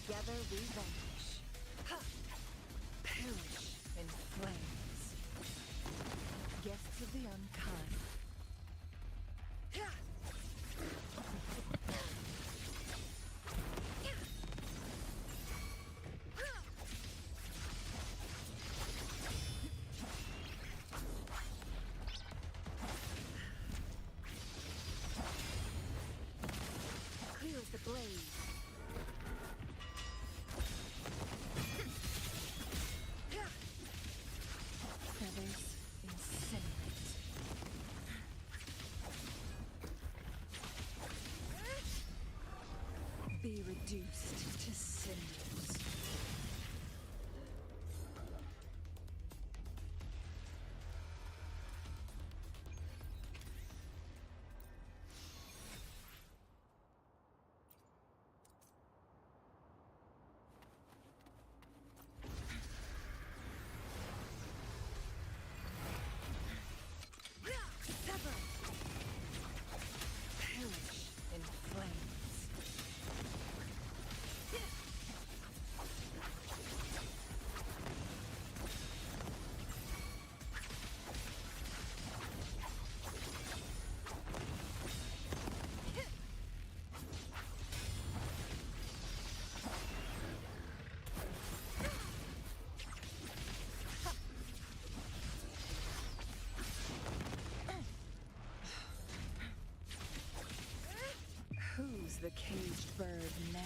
Together we vanquish. Perish in flames. Guests of the unkind. Clear as the blaze. Feathers incinerate. Be reduced to cinders. Sever! Perish in flames. Who's the caged bird now?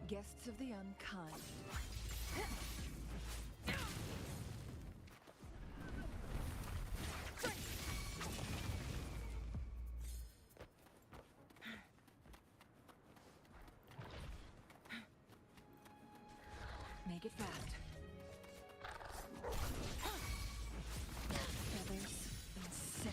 Guests of the unkind. Make it fast. Feathers incinerate.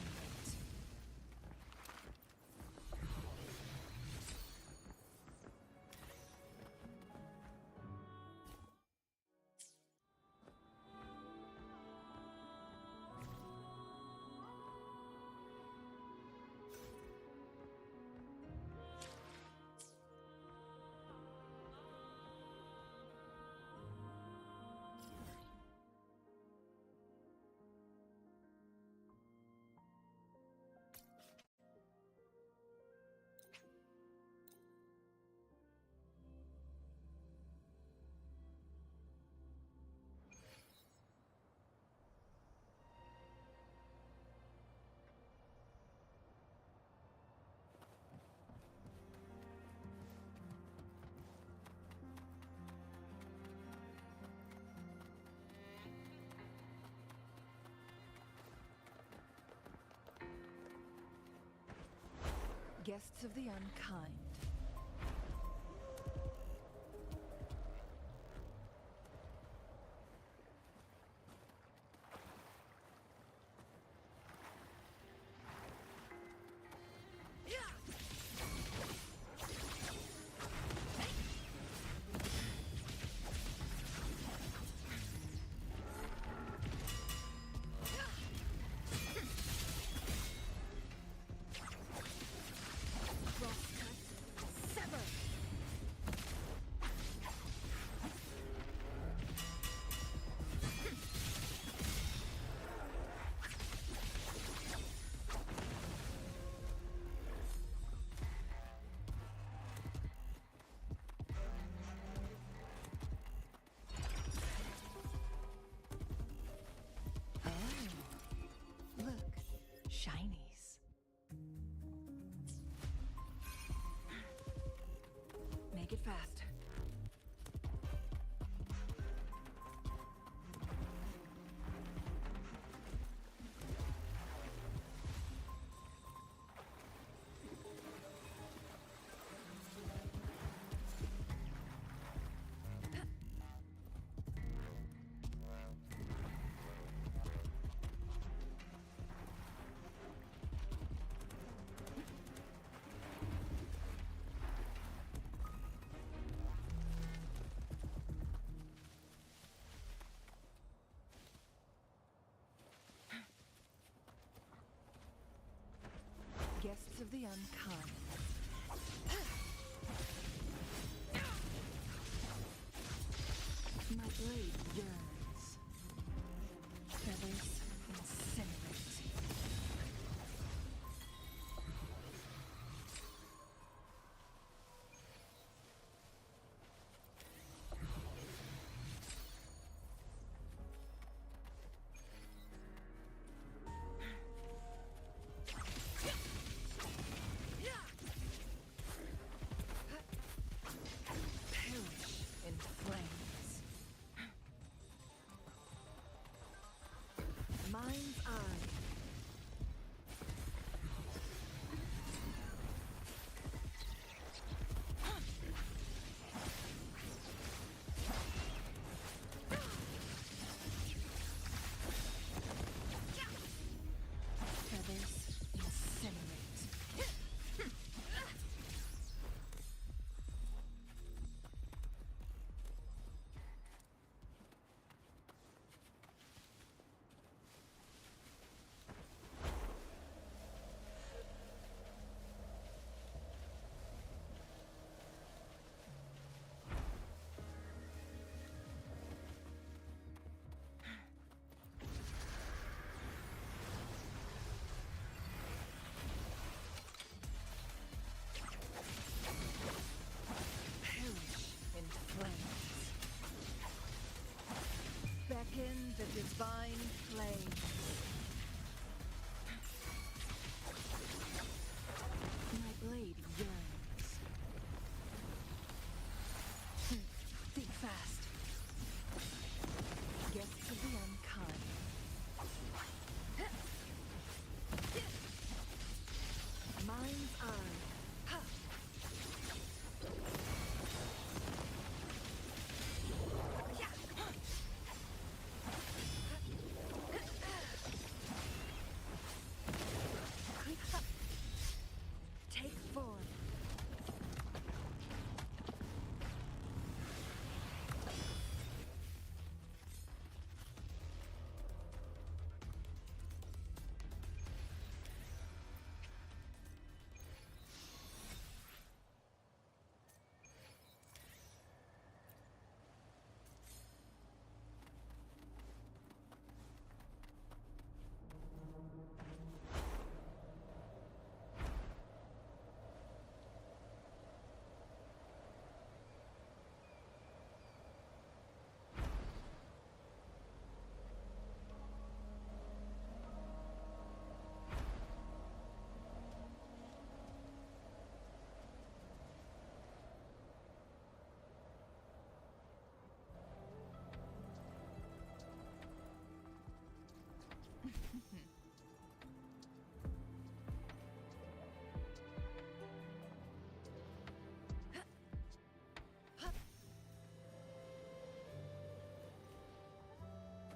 Guests of the unkind. Shinies. Make it fast. Guests of the unkind. My blade yearns. Feathers incinerate.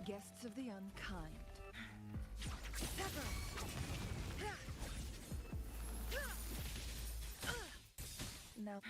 Guests of the unkind. Sever! Now.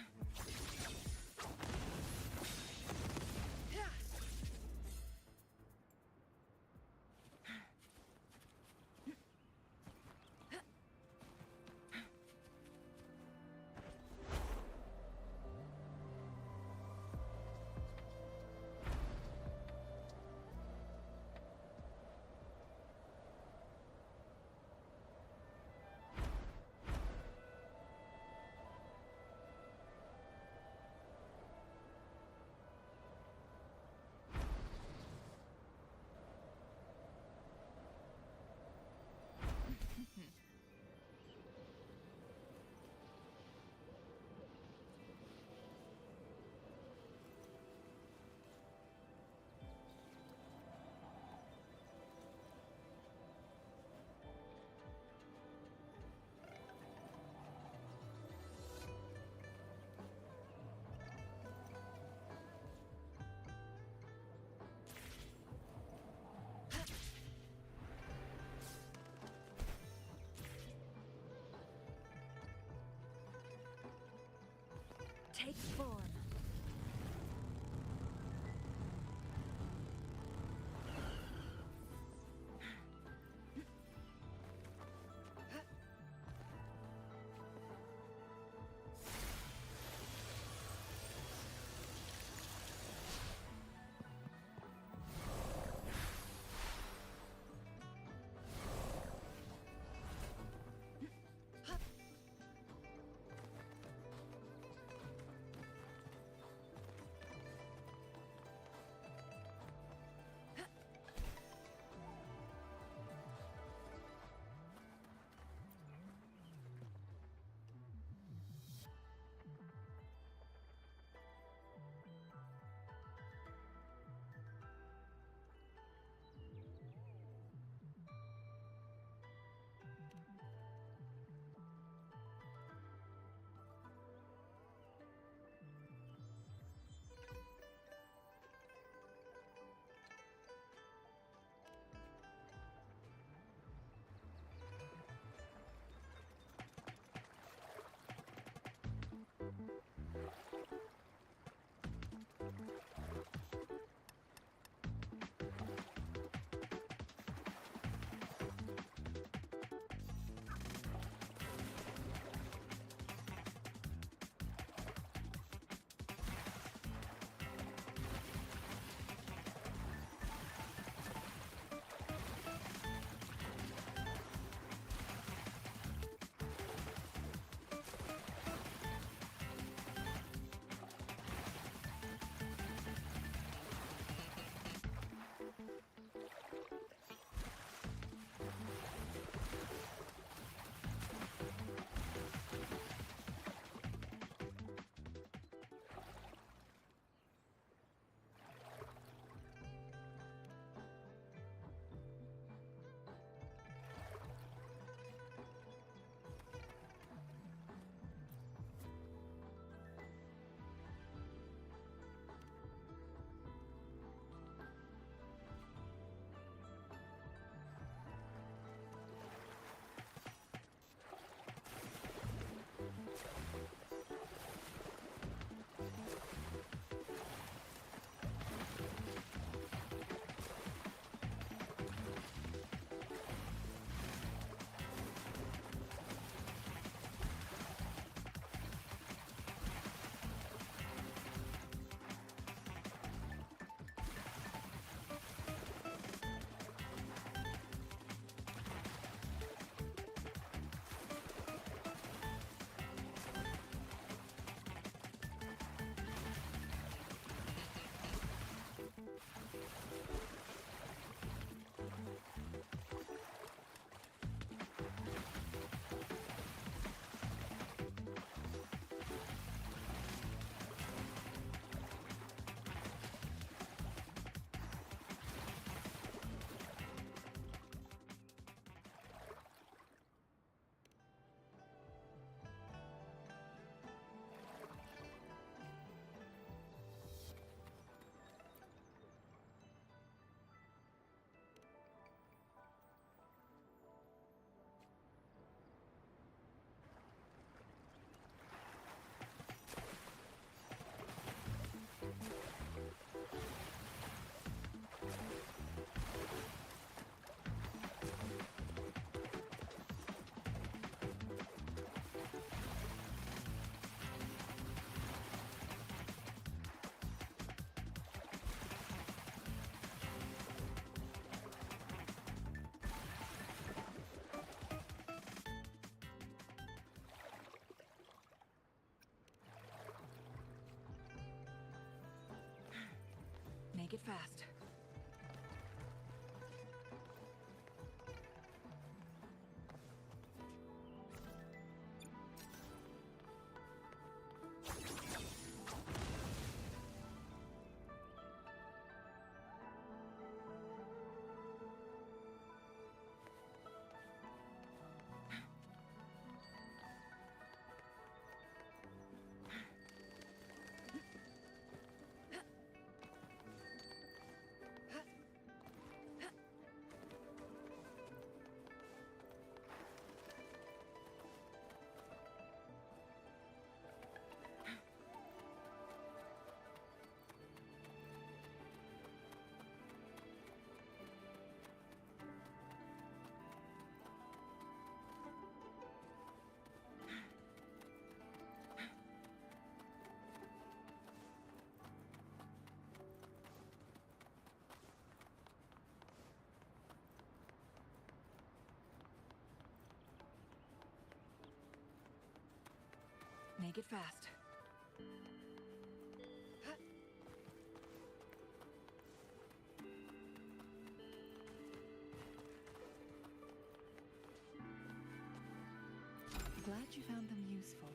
Take form. Make it fast. Make it fast. Glad you found them useful.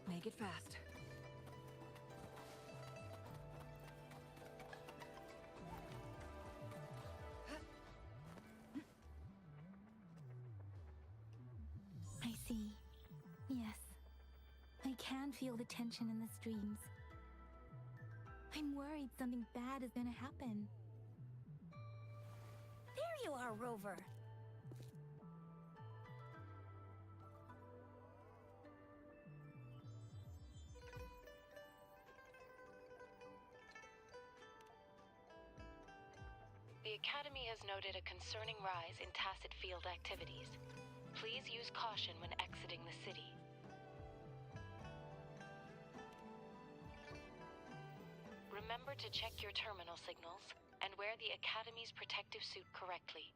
Make it fast. I see. Yes. I can feel the tension in the streams. I'm worried something bad is gonna happen. There you are, Rover. The Academy has noted a concerning rise in tacit field activities. Please use caution when exiting the city. Remember to check your terminal signals and wear the Academy's protective suit correctly.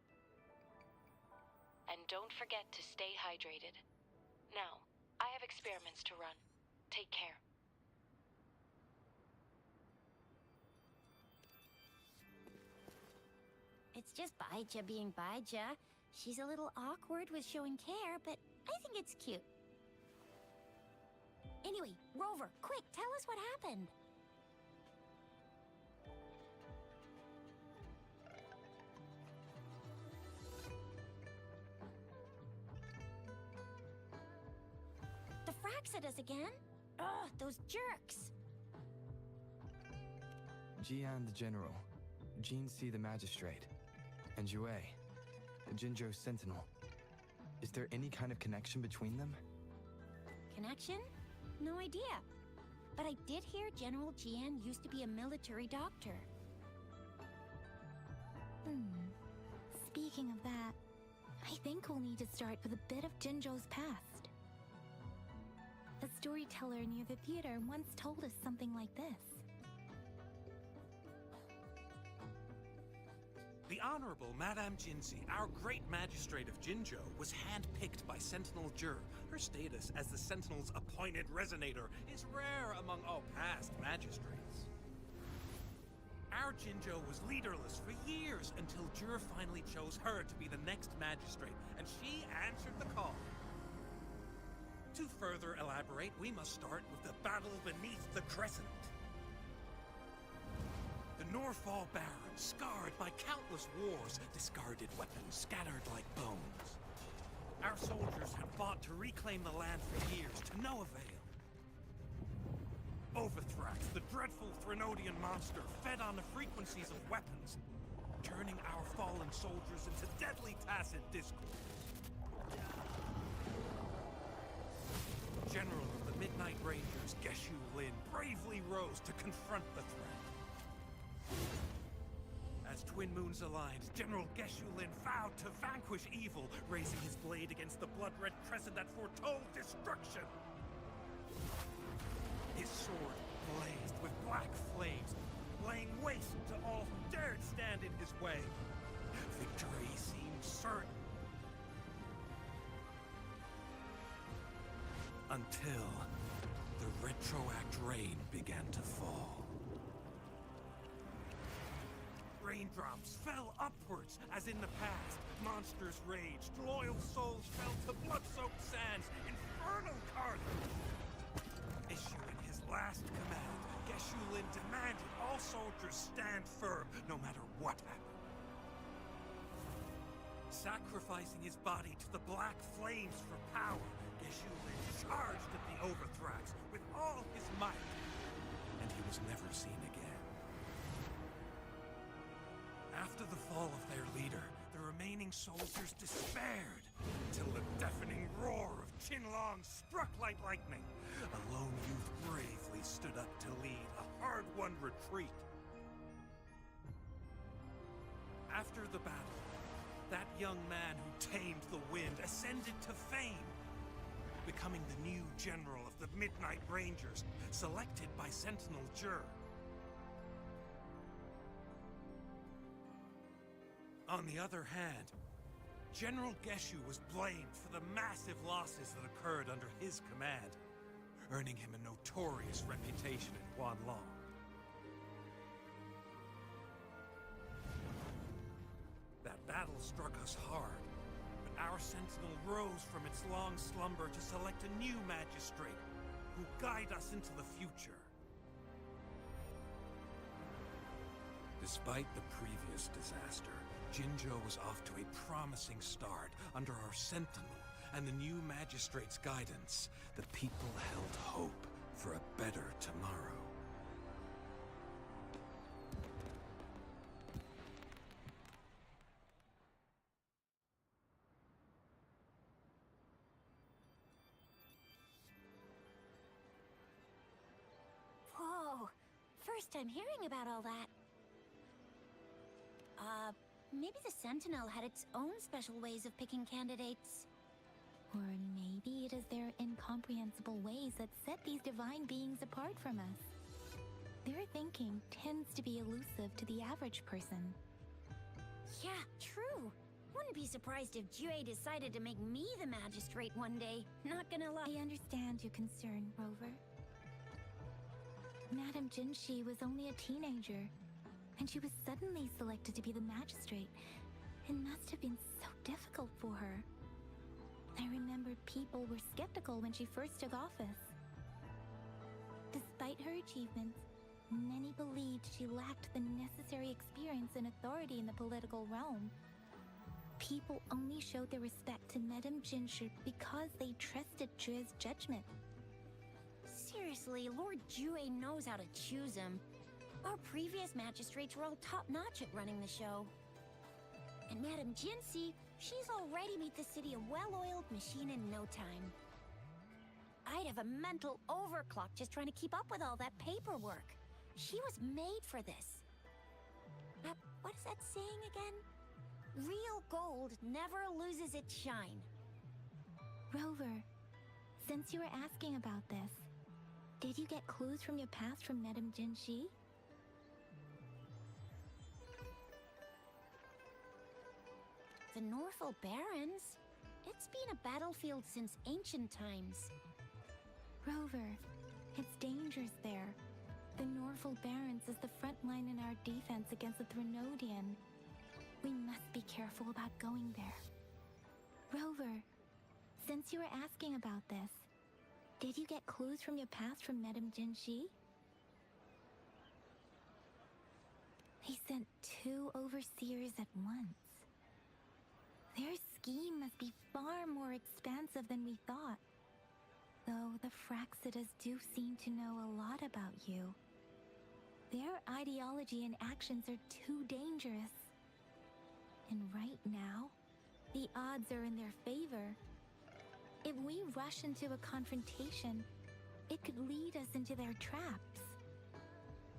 And don't forget to stay hydrated. Now, I have experiments to run. Take care. It's just Baija being Baija. She's a little awkward with showing care, but I think it's cute. Anyway, Rover, quick, tell us what happened. The Fraxidus again? Ugh, those jerks! Jian the General, Jean C the Magistrate, and Jue, the Jinzhou Sentinel. Is there any kind of connection between them? Connection? No idea. But I did hear General Jian used to be a military doctor. Speaking of that, I think we'll need to start with a bit of Jinzhou's past. A storyteller near the theater once told us something like this. The Honorable Madame Jinzi, our great magistrate of Jinzhou, was handpicked by Sentinel Jur. Her status as the Sentinel's appointed resonator is rare among all past magistrates. Our Jinzhou was leaderless for years until Jur finally chose her to be the next magistrate, and she answered the call. To further elaborate, we must start with the battle beneath the Crescent. The Norfall Barons, scarred by countless wars, discarded weapons scattered like bones. Our soldiers have fought to reclaim the land for years, to no avail. Overthrax, the dreadful Threnodian monster, fed on the frequencies of weapons, turning our fallen soldiers into deadly tacit discord. General of the Midnight Rangers, Geshu Lin, bravely rose to confront the threat. As Twin Moons aligned, General Geshu Lin vowed to vanquish evil, raising his blade against the blood-red crescent that foretold destruction. His sword blazed with black flames, laying waste to all who dared stand in his way. Victory seemed certain. Until the retroact rain began to fall. Raindrops fell upwards as in the past. Monsters raged, loyal souls fell to blood-soaked sands, infernal carnage. Issuing his last command, Geshu Lin demanded all soldiers stand firm, no matter what happened. Sacrificing his body to the black flames for power, Geshu Lin charged at the Overthrax with all his might, and he was never seen again. After the fall of their leader, the remaining soldiers despaired, till the deafening roar of Qinlong struck like lightning. A lone youth bravely stood up to lead a hard-won retreat. After the battle, that young man who tamed the wind ascended to fame, becoming the new general of the Midnight Rangers, selected by Sentinel Jur. On the other hand, General Geshu was blamed for the massive losses that occurred under his command, earning him a notorious reputation in Huanlong. That battle struck us hard, but our sentinel rose from its long slumber to select a new magistrate who guide us into the future. Despite the previous disaster, Jinzhou was off to a promising start under our sentinel and the new magistrate's guidance. The people held hope for a better tomorrow. Whoa! First time hearing about all that. Maybe the Sentinel had its own special ways of picking candidates. Or maybe it is their incomprehensible ways that set these divine beings apart from us. Their thinking tends to be elusive to the average person. Yeah, true. Wouldn't be surprised if Jue decided to make me the magistrate one day. Not gonna lie. I understand your concern, Rover. Madame Jinshi was only a teenager, and she was suddenly selected to be the magistrate. It must have been so difficult for her. I remember people were skeptical when she first took office. Despite her achievements, many believed she lacked the necessary experience and authority in the political realm. People only showed their respect to Madame Jinshi because they trusted Jue's judgment. Seriously, Lord Jue knows how to choose him. Our previous magistrates were all top-notch at running the show. And Madame Jinshi, she's already made the city a well-oiled machine in no time. I'd have a mental overclock just trying to keep up with all that paperwork. She was made for this. What is that saying again? Real gold never loses its shine. Rover, since you were asking about this, did you get clues from your past from Madame Jinshi? The Norfolk Barrens? It's been a battlefield since ancient times. Rover, it's dangerous there. The Norfolk Barrens is the front line in our defense against the Threnodian. We must be careful about going there. Rover, since you were asking about this, did you get clues from your past from Madame Jinshi? He sent 2 overseers at once. Their scheme must be far more expansive than we thought. Though the The Fraxidas do seem to know a lot about you. Their ideology and actions are too dangerous. And right now, the odds are in their favor. If we rush into a confrontation, it could lead us into their traps.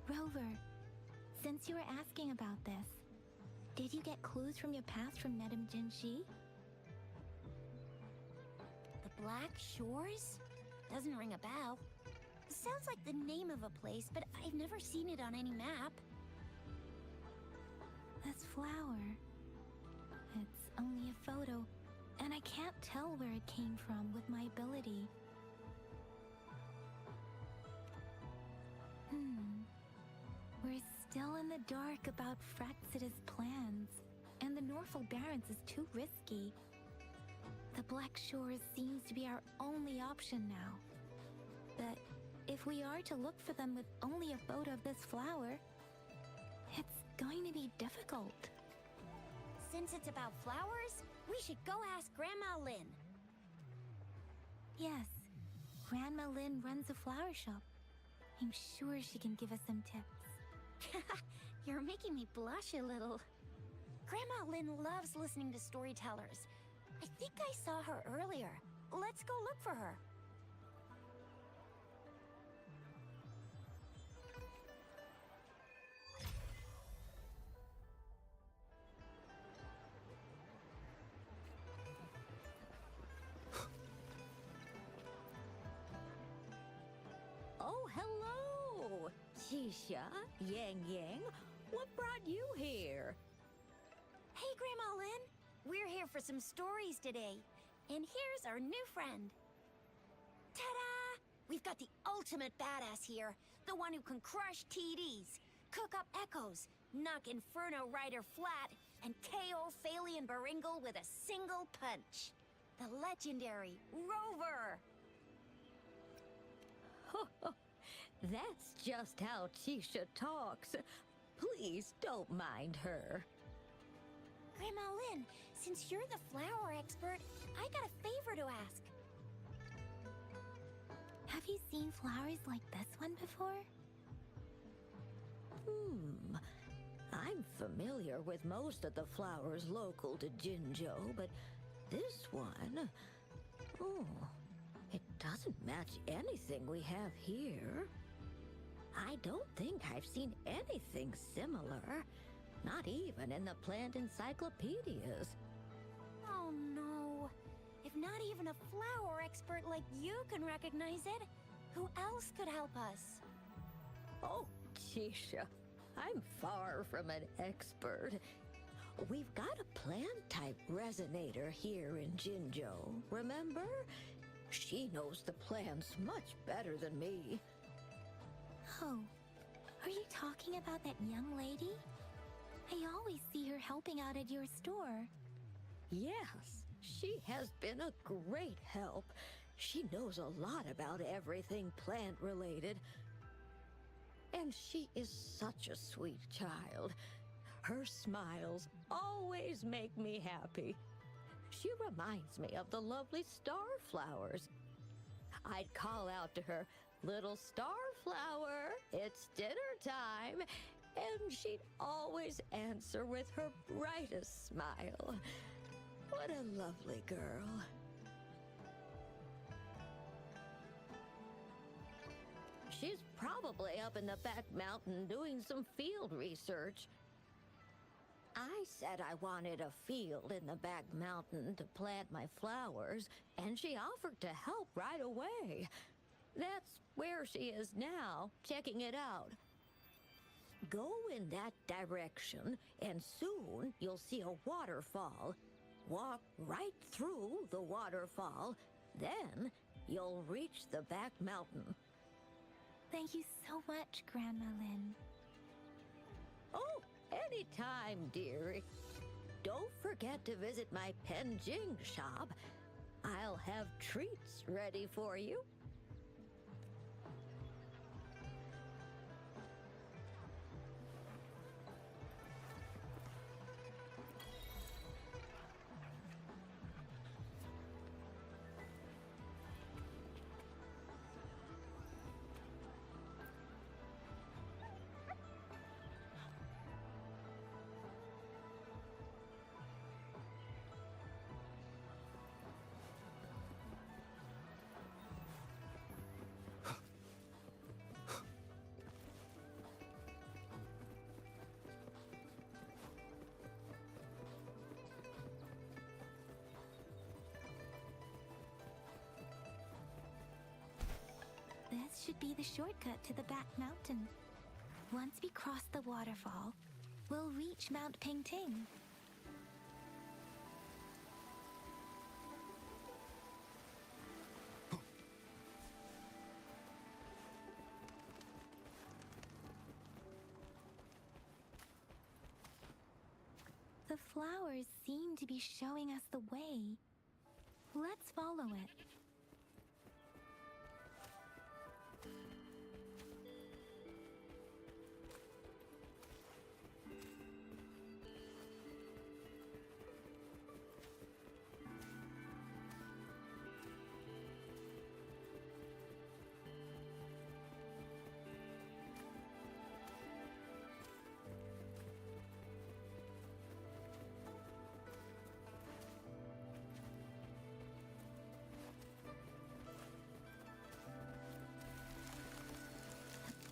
Rover, since you were asking about this, did you get clues from your past from Madame Jinxi? The Black Shores? Doesn't ring a bell. Sounds like the name of a place, but I've never seen it on any map. This flower. It's only a photo, and I can't tell where it came from with my ability. We're still in the dark about Fraxida's plans, and the Norfolk Barrens is too risky. The Black Shores seems to be our only option now. But if we are to look for them with only a photo of this flower, it's going to be difficult. Since it's about flowers, we should go ask Grandma Lynn. Yes, Grandma Lynn runs a flower shop. I'm sure she can give us some tips. You're making me blush a little. Grandma Lynn loves listening to storytellers. I think I saw her earlier. Let's go look for her. Oh, hello! Shisha, Yang Yang, what brought you here? Hey, Grandma Lynn. We're here for some stories today. And here's our new friend. Ta-da! We've got the ultimate badass here. The one who can crush TDs, cook up echoes, knock Inferno Rider flat, and KO Phalian Baringle with a single punch. The legendary Rover! That's just how Tisha talks. Please don't mind her. Grandma Lynn, since you're the flower expert, I got a favor to ask. Have you seen flowers like this one before? I'm familiar with most of the flowers local to Jinzhou, but this one... Oh, it doesn't match anything we have here. I don't think I've seen anything similar. Not even in the plant encyclopedias. Oh no. If not even a flower expert like you can recognize it, who else could help us? Oh, Tisha, I'm far from an expert. We've got a plant-type resonator here in Jinzhou, remember? She knows the plants much better than me. Oh, are you talking about that young lady? I always see her helping out at your store. Yes, she has been a great help. She knows a lot about everything plant-related. And she is such a sweet child. Her smiles always make me happy. She reminds me of the lovely starflowers. I'd call out to her, "Little starflower, it's dinner time," and she'd always answer with her brightest smile. What a lovely girl. She's probably up in the back mountain doing some field research. I said I wanted a field in the back mountain to plant my flowers, and she offered to help right away. That's where she is now, checking it out. Go in that direction, and soon you'll see a waterfall. Walk right through the waterfall, then you'll reach the back mountain. Thank you so much, Grandma Lynn. Oh, anytime, dearie. Don't forget to visit my Penjing shop. I'll have treats ready for you. This should be the shortcut to the back mountain. Once we cross the waterfall, we'll reach Mount Pingting. The flowers seem to be showing us the way. Let's follow it.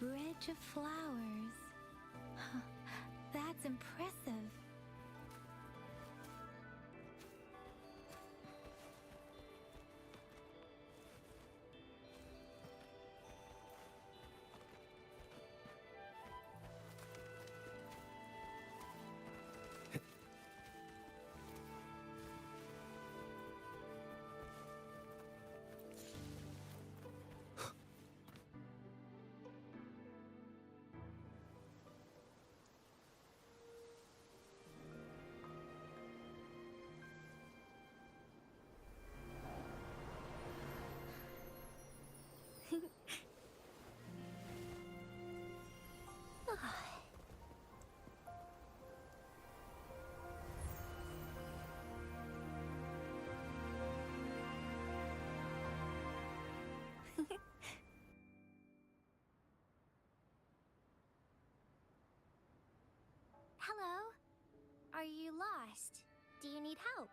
Bridge of flowers. That's impressive. Hello? Are you lost? Do you need help?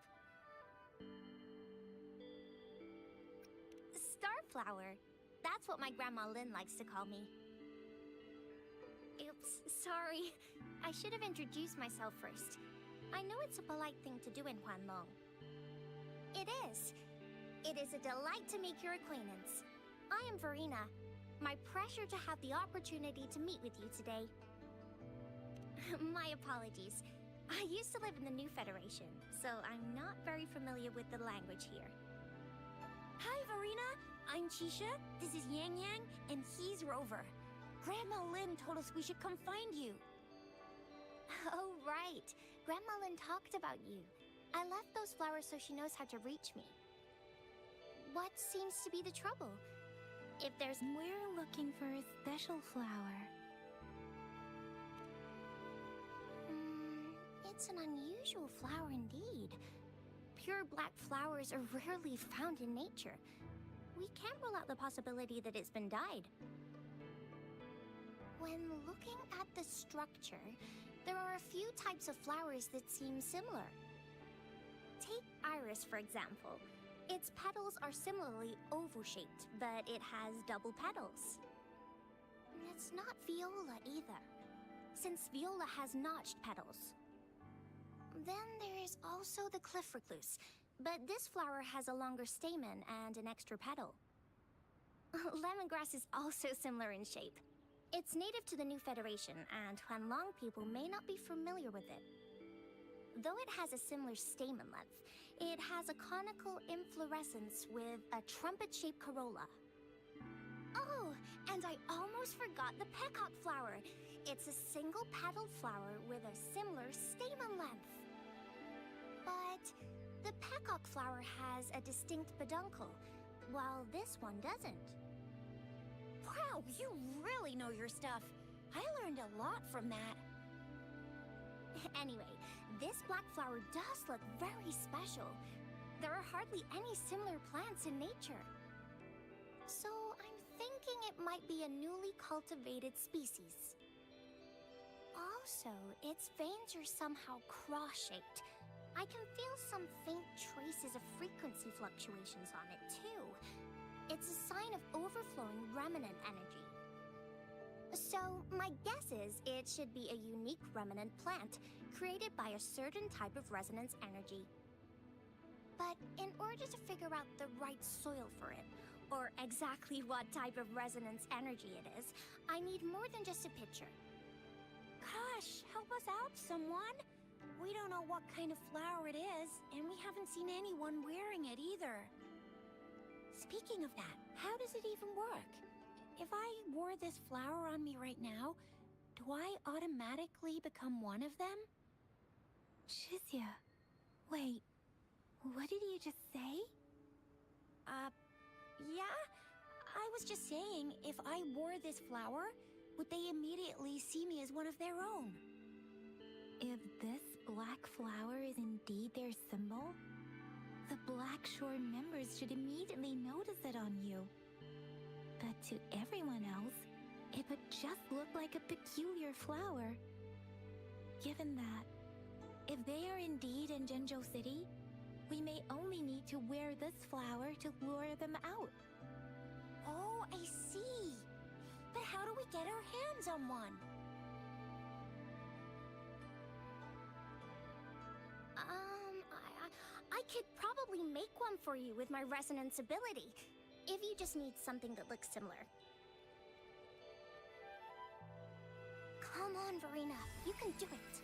Starflower. That's what my Grandma Lynn likes to call me. Oops, sorry. I should have introduced myself first. I know it's a polite thing to do in Huanlong. It is. It is a delight to make your acquaintance. I am Verena. My pleasure to have the opportunity to meet with you today. My apologies. I used to live in the New Federation, so I'm not very familiar with the language here. Hi, Verena. I'm Chisha, this is Yang Yang, and he's Rover. Grandma Lynn told us we should come find you. Oh, right. Grandma Lynn talked about you. I left those flowers so she knows how to reach me. What seems to be the trouble? If there's... We're looking for a special flower. It's an unusual flower indeed. Pure black flowers are rarely found in nature. We can't rule out the possibility that it's been dyed. When looking at the structure, there are a few types of flowers that seem similar. Take iris, for example. Its petals are similarly oval-shaped, but it has double petals. It's not viola either, since viola has notched petals. Then there is also the cliff recluse, but this flower has a longer stamen and an extra petal. Lemongrass is also similar in shape. It's native to the New Federation, and Huanlong people may not be familiar with it. Though it has a similar stamen length, it has a conical inflorescence with a trumpet-shaped corolla. Oh, and I almost forgot the peacock flower. It's a single-petaled flower with a similar stamen length. But the peacock flower has a distinct peduncle, while this one doesn't. Wow, you really know your stuff. I learned a lot from that. Anyway, this black flower does look very special. There are hardly any similar plants in nature. So I'm thinking it might be a newly cultivated species. Also, its veins are somehow cross-shaped. I can feel some faint traces of frequency fluctuations on it, too. It's a sign of overflowing remnant energy. So, my guess is it should be a unique remnant plant, created by a certain type of resonance energy. But in order to figure out the right soil for it, or exactly what type of resonance energy it is. I need more than just a picture. Gosh, help us out, someone. We don't know what kind of flower it is, and we haven't seen anyone wearing it either. Speaking of that, how does it even work? If I wore this flower on me right now, do I automatically become one of them? Shizia, wait, what did you just say? Yeah? I was just saying, if I wore this flower, would they immediately see me as one of their own? If this black flower is indeed their symbol, the Black Shore members should immediately notice it on you. But to everyone else, it would just look like a peculiar flower. Given that, if they are indeed in Jinzhou City, we may only need to wear this flower to lure them out. Oh, I see. But how do we get our hands on one? I could probably make one for you with my resonance ability, if you just need something that looks similar. Come on, Verena, you can do it.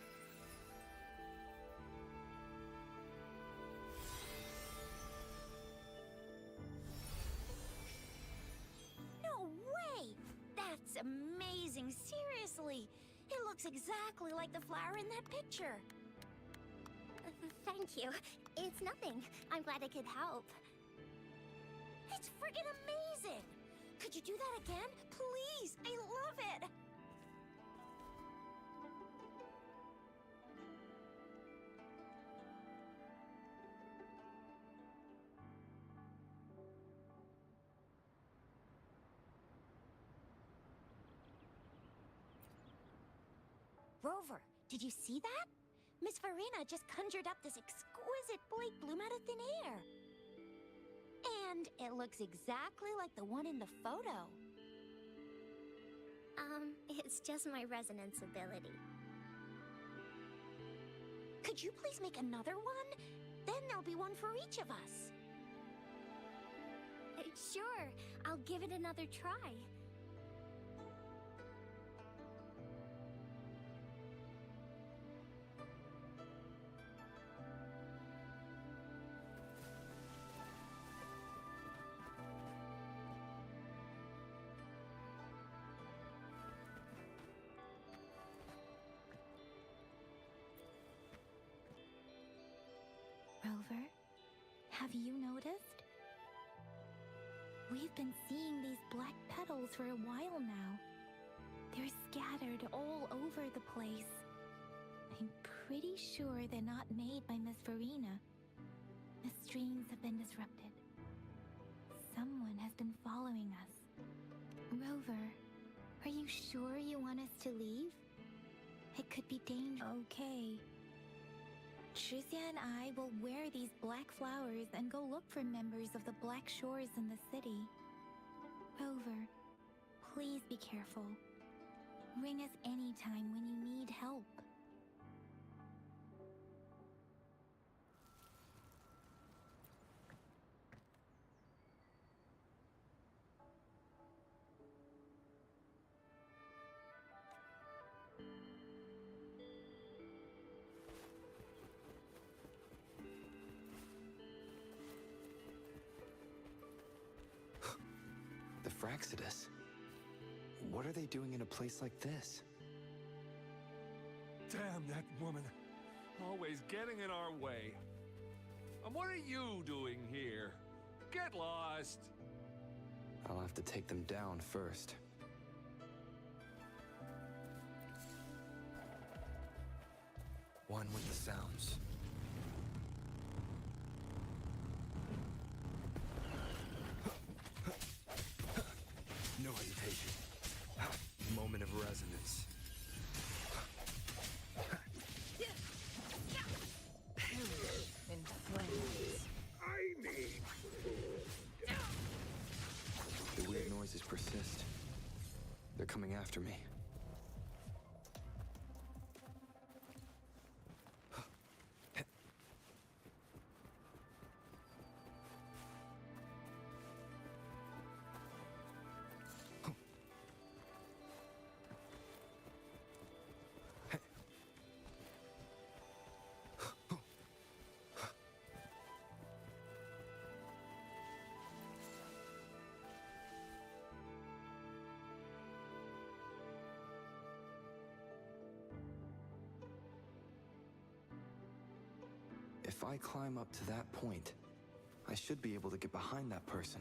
No way! That's amazing, seriously! It looks exactly like the flower in that picture. Thank you. It's nothing. I'm glad I could help. It's friggin' amazing! Could you do that again? Please! I love it! Rover, did you see that? Miss Verena just conjured up this exquisite blade bloom out of thin air. And it looks exactly like the one in the photo. It's just my resonance ability. Could you please make another one? Then there'll be one for each of us. Sure, I'll give it another try. Rover, have you noticed? We've been seeing these black petals for a while now. They're scattered all over the place. I'm pretty sure they're not made by Miss Verena. The streams have been disrupted. Someone has been following us. Rover, are you sure you want us to leave? It could be dangerous. Okay. Shizia and I will wear these black flowers and go look for members of the Black Shores in the city. Rover, please be careful. Ring us anytime when you need help. The Fraxidus? What are they doing in a place like this? Damn that woman. Always getting in our way. And what are you doing here? Get lost! I'll have to take them down first. One with the sounds. No hesitation. Moment of resonance. In flames. I need food. The weird noises persist. They're coming after me. If I climb up to that point, I should be able to get behind that person.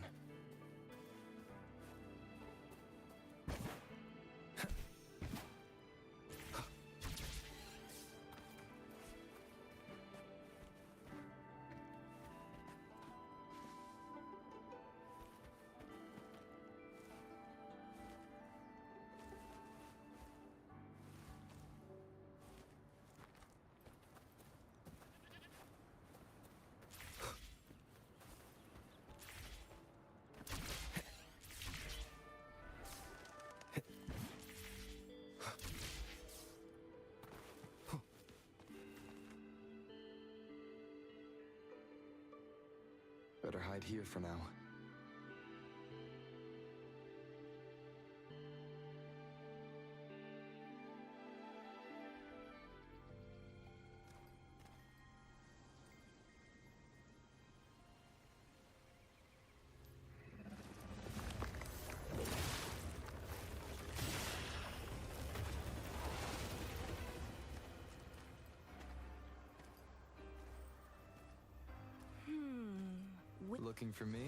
Better hide here for now. Looking for me?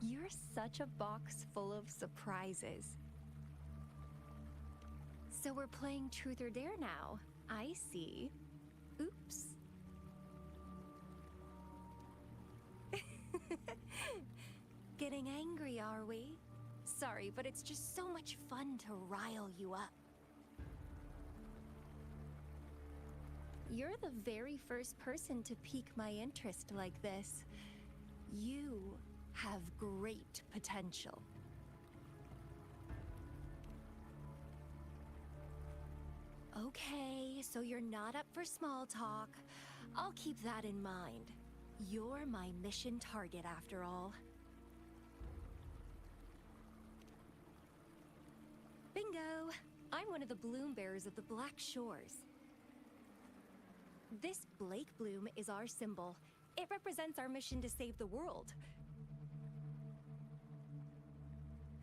You're such a box full of surprises. So we're playing Truth or Dare now. I see. Oops. Getting angry, are we? Sorry, but it's just so much fun to rile you up. You're the very first person to pique my interest like this. You have great potential. Okay, so you're not up for small talk. I'll keep that in mind. You're my mission target after all. Bingo! I'm one of the bloom bearers of the Black Shores. This Blake bloom is our symbol. It represents our mission to save the world.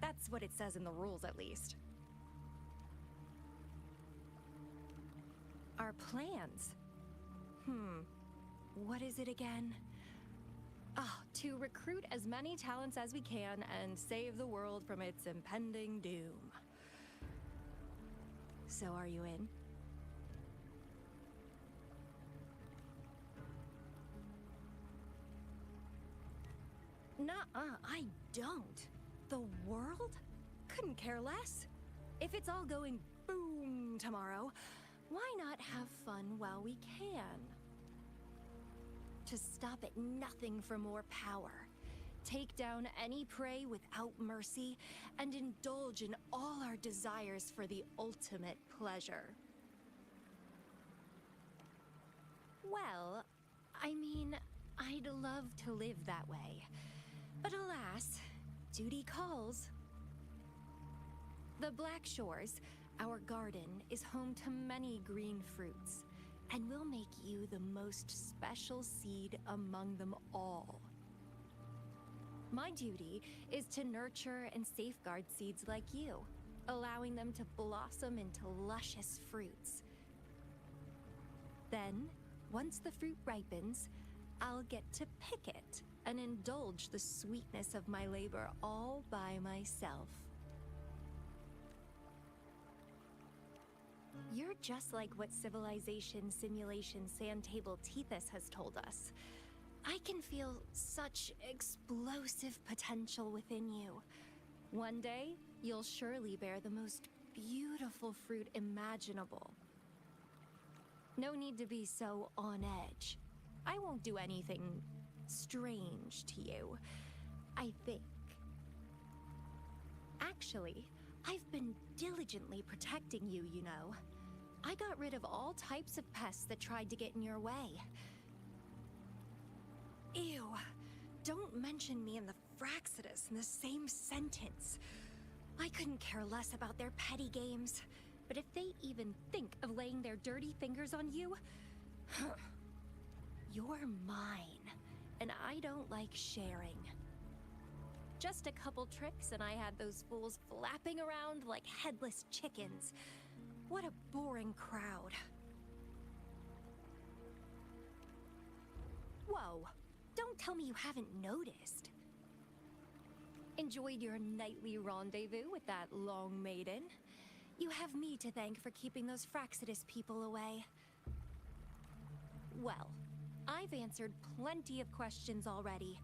That's what it says in the rules, at least. Our plans? What is it again? To recruit as many talents as we can and save the world from its impending doom. So are you in? Nuh-uh, I don't. The world? Couldn't care less. If it's all going boom tomorrow, why not have fun while we can? To stop at nothing for more power, take down any prey without mercy, and indulge in all our desires for the ultimate pleasure. Well, I mean, I'd love to live that way. But alas, duty calls. The Black Shores, our garden, is home to many green fruits, and we'll make you the most special seed among them all. My duty is to nurture and safeguard seeds like you, allowing them to blossom into luscious fruits. Then, once the fruit ripens, I'll get to pick it and indulge the sweetness of my labor all by myself. You're just like what Civilization Simulation Sandtable Tethys has told us. I can feel such explosive potential within you. One day, you'll surely bear the most beautiful fruit imaginable. No need to be so on edge. I won't do anything strange to you, I think. Actually, I've been diligently protecting you, you know. I got rid of all types of pests that tried to get in your way. Ew. Don't mention me and the Fraxidus in the same sentence. I couldn't care less about their petty games, but if they even think of laying their dirty fingers on you, you're mine, and I don't like sharing. Just a couple tricks and I had those fools flapping around like headless chickens. What a boring crowd. Whoa, don't tell me you haven't noticed. Enjoyed your nightly rendezvous with that long maiden? You have me to thank for keeping those Fraxidus people away. Well, I've answered plenty of questions already.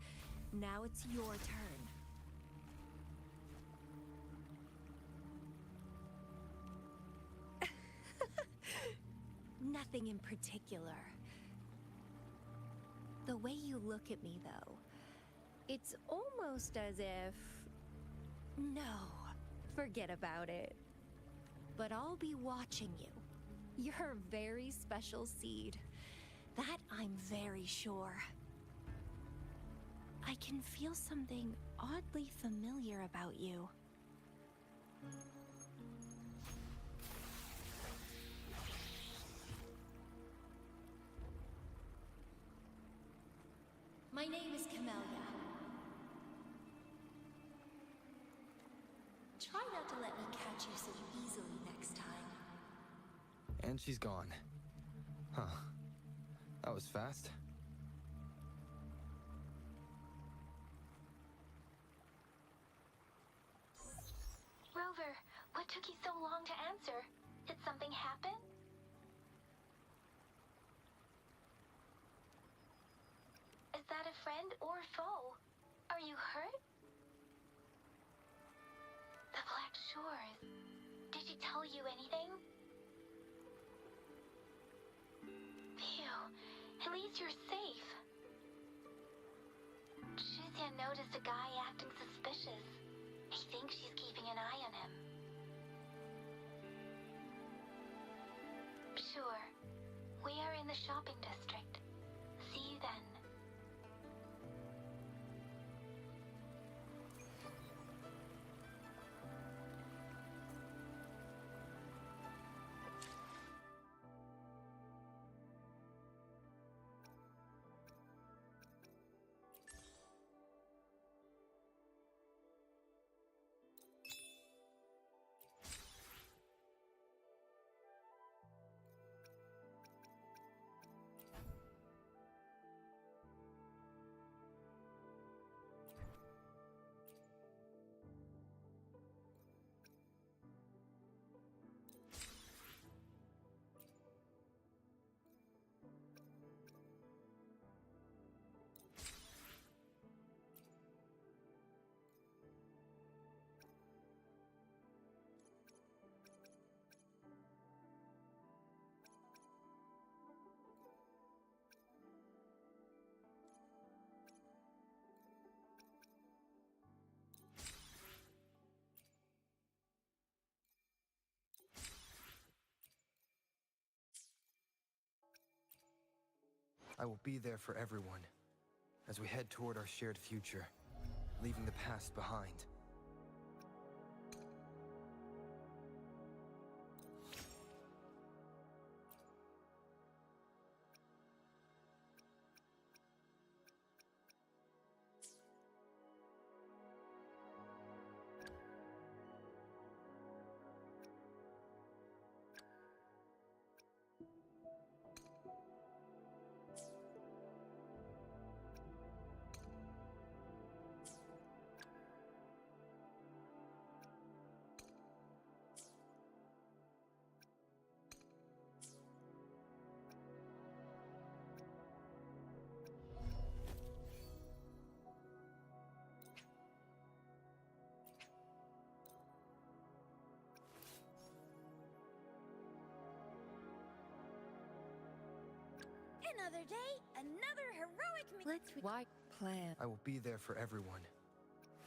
Now it's your turn. Nothing in particular. The way you look at me, though, it's almost as if... No, forget about it. But I'll be watching you. You're a very special seed. That I'm very sure. I can feel something oddly familiar about you. My name is Camellia. Try not to let me catch you so easily next time. And she's gone. Huh. That was fast. Rover, what took you so long to answer? Did something happen? Is that a friend or foe? Are you hurt? The Black Shores. Did she tell you anything? Phew. At least you're safe. Shusia noticed a guy acting suspicious. He thinks she's keeping an eye on him. Sure. We are in the shopping district. See you then. I will be there for everyone as we head toward our shared future, leaving the past behind. Another day, another heroic Why plan? I will be there for everyone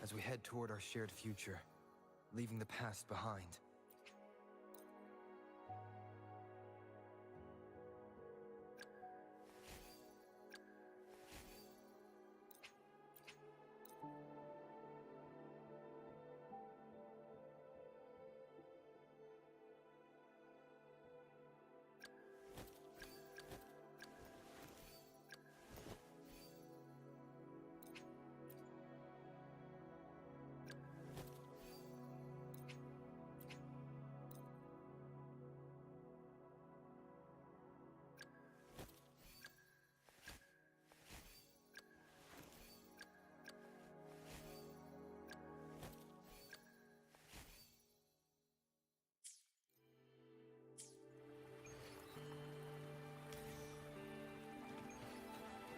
as we head toward our shared future, leaving the past behind.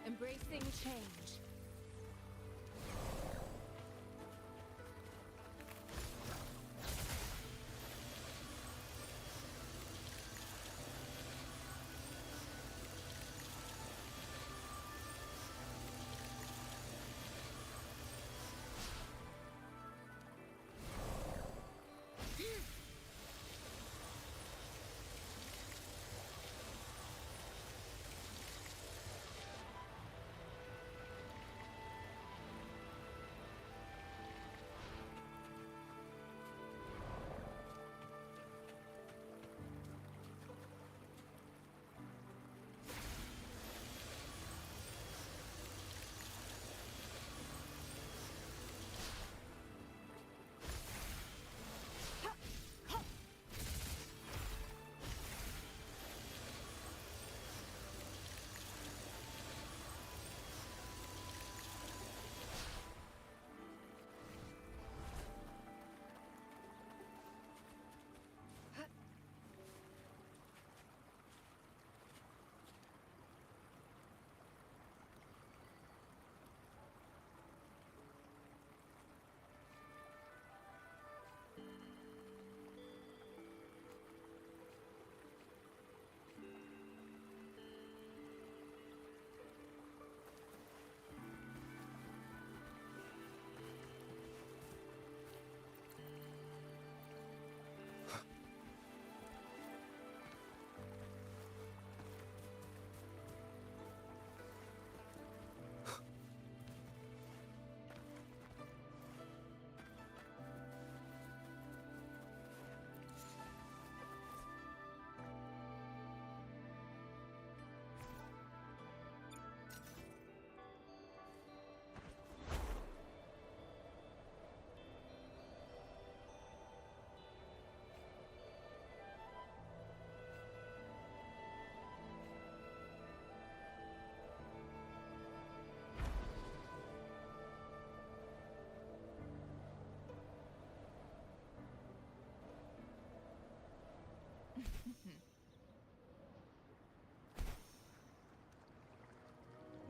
Embracing change.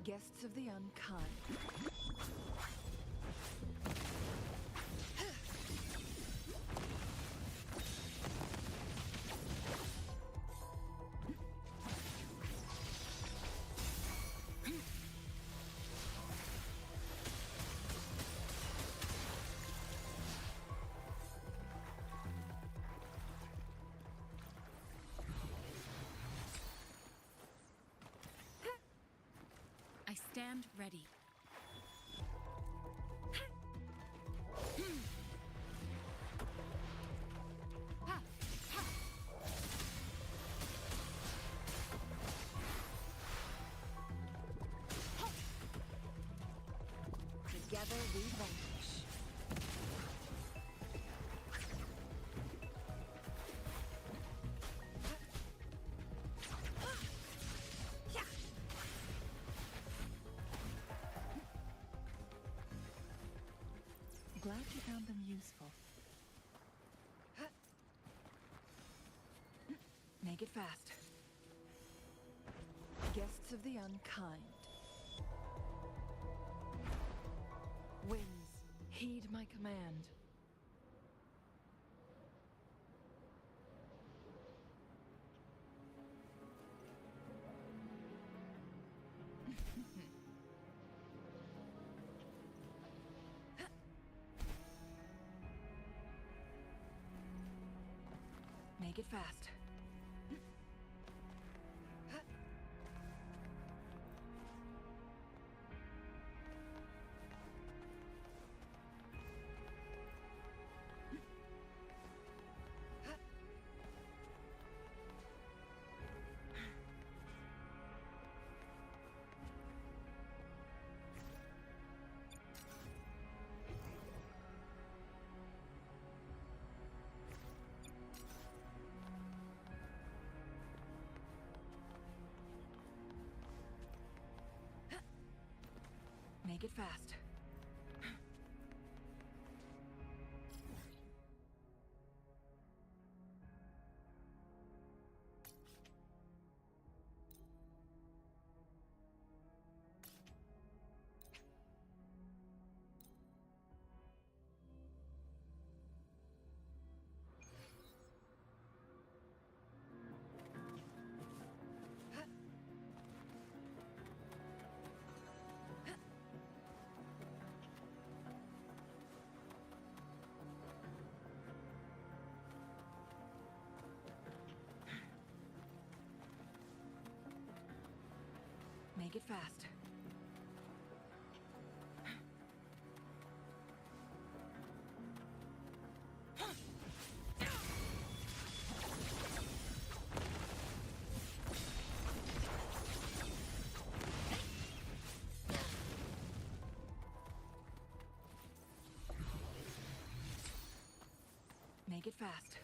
Guests of the unkind. I stand ready. Together we vanquish. Glad you found them useful. Make it fast. Guests of the unkind. Winds, heed my command. Make it fast. Make it fast. Make it fast. Make it fast.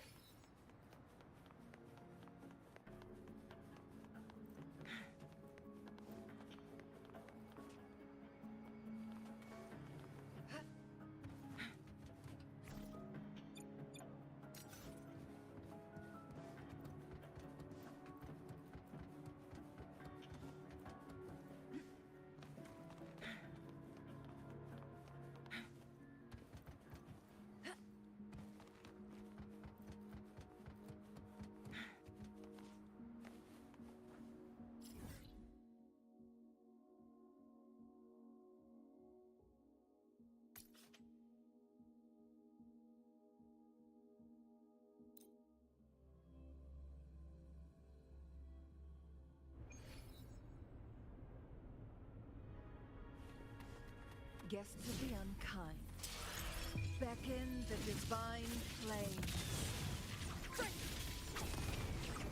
Guests of the unkind, beckon the divine flames.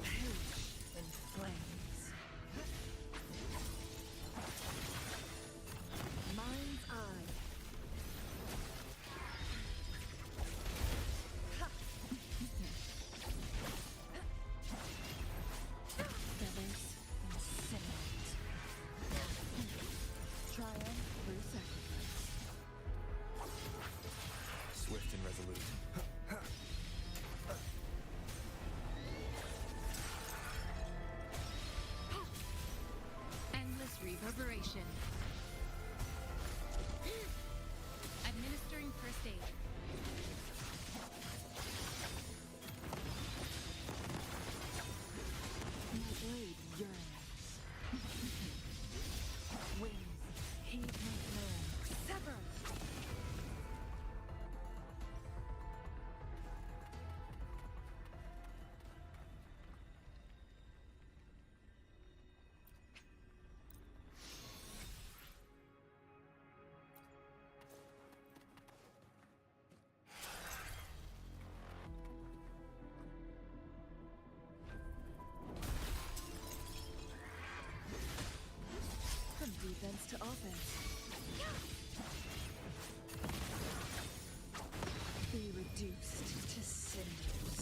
Perish in flames. Mind's eye. Feathers incinerate. Triumph through sacrifice. Swift and resolute. Endless reverberation. Administering first aid. My blade yearns. Wings heave my flame. Sever! From defense to offense. Be reduced to cinders.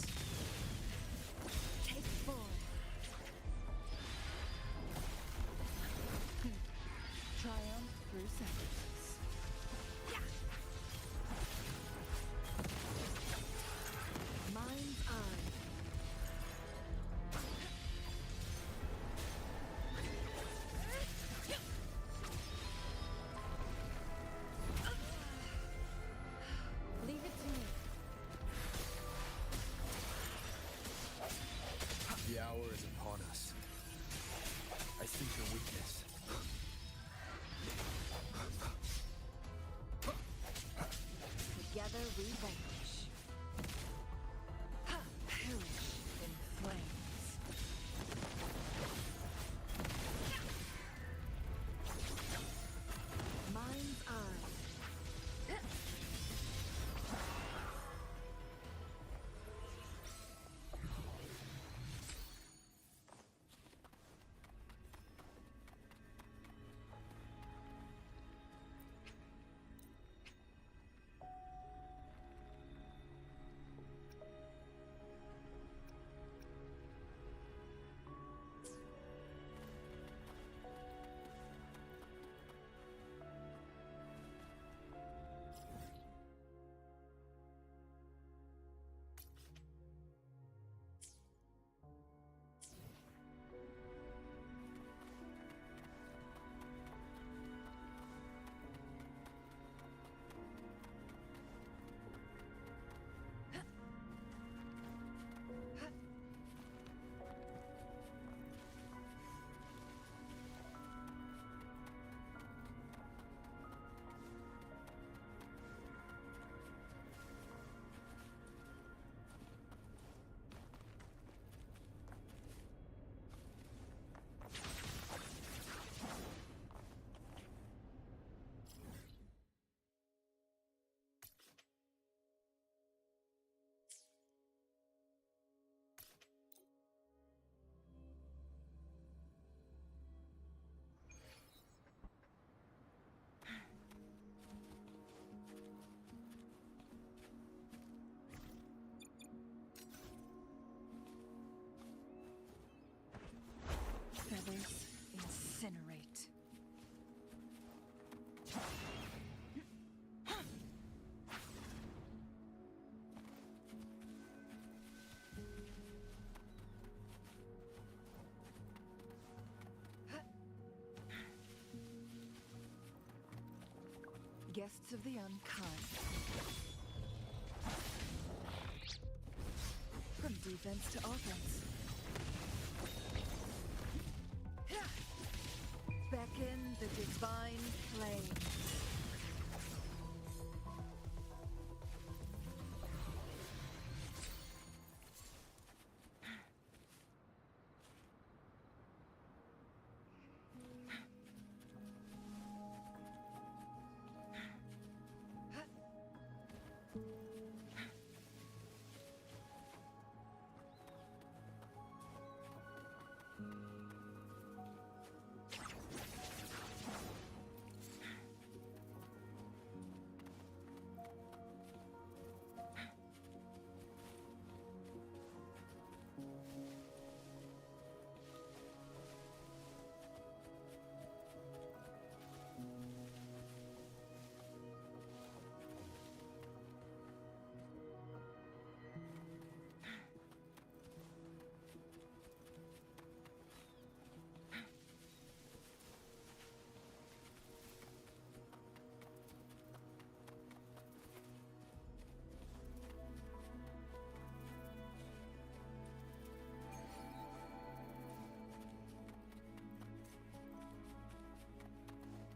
Take form. Triumph through sacrifice. Mind's eye. Leave it to me. Guests of the unkind. From defense to offense. Beckon the divine flame.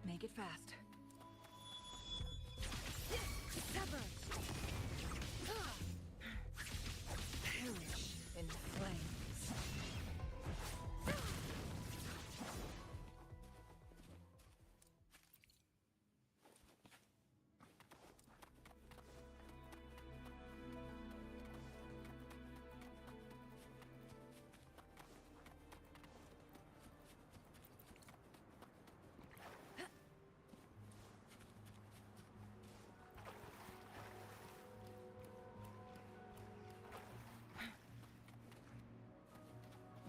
Make it fast. Sever! Perish in flames.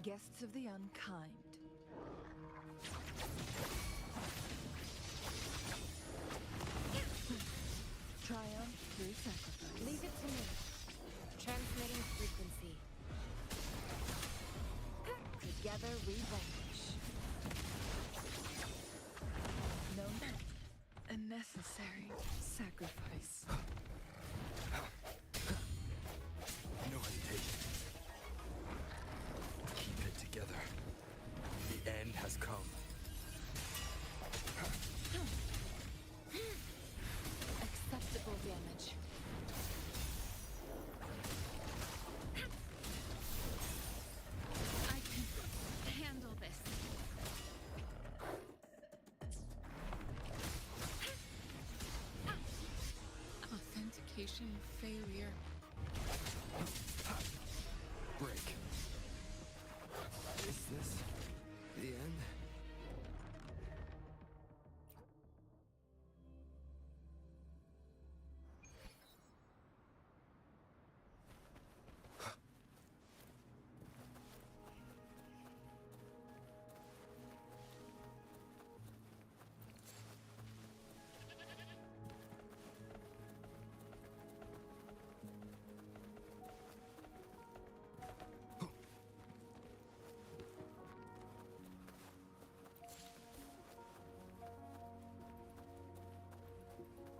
Guests of the unkind. Triumph through sacrifice. Leave it to me. Transmitting frequency. Together we vanquish. No, a necessary sacrifice. No hesitation. Keep it together. The end has come. Acceptable damage. I can handle this. Authentication failure. Break. Is this the end?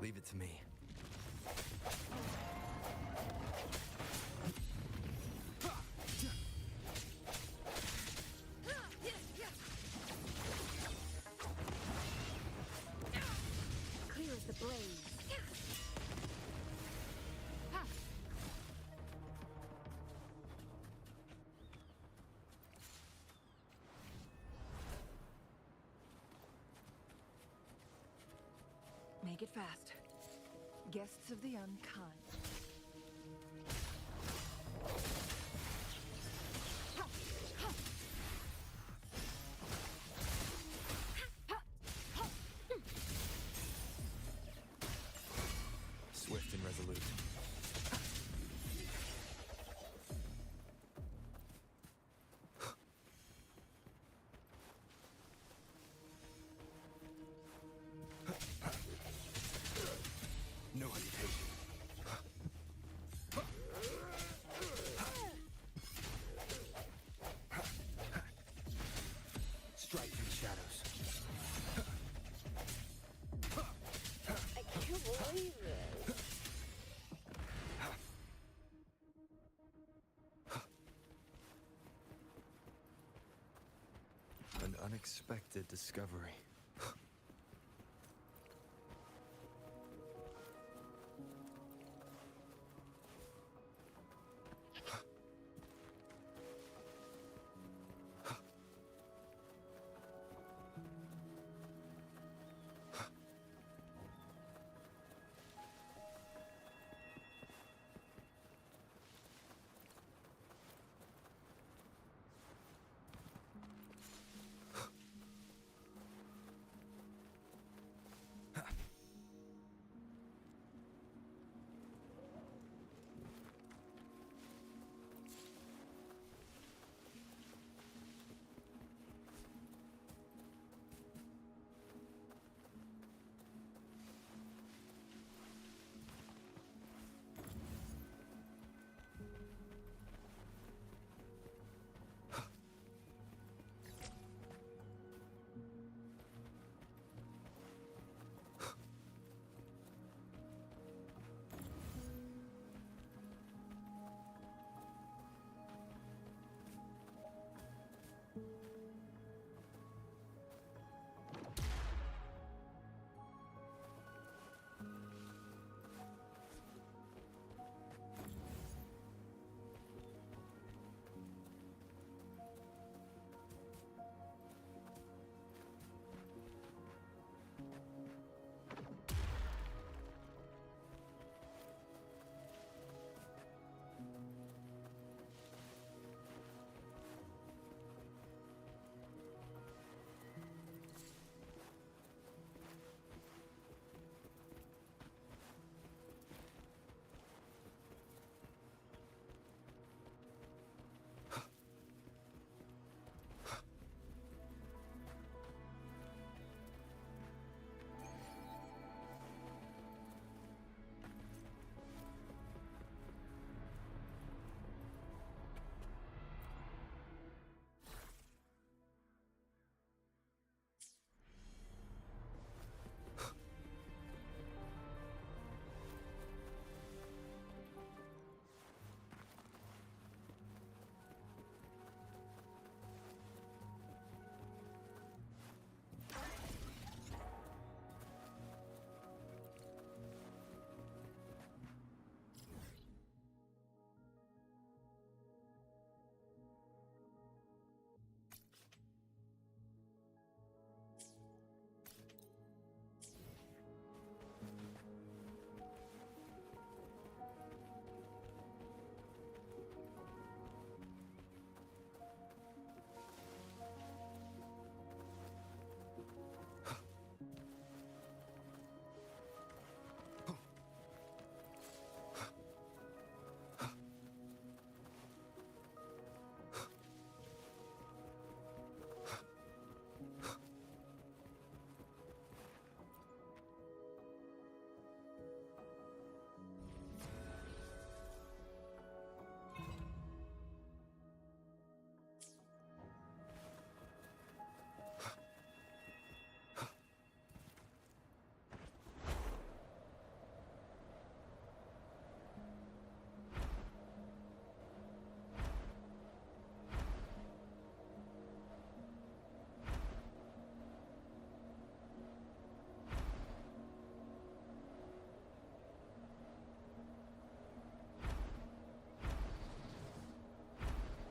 Leave it to me. Clear as the blaze. Make it fast. Guests of the unkind. Swift and resolute. No hesitation. Strike from the shadows. unexpected discovery.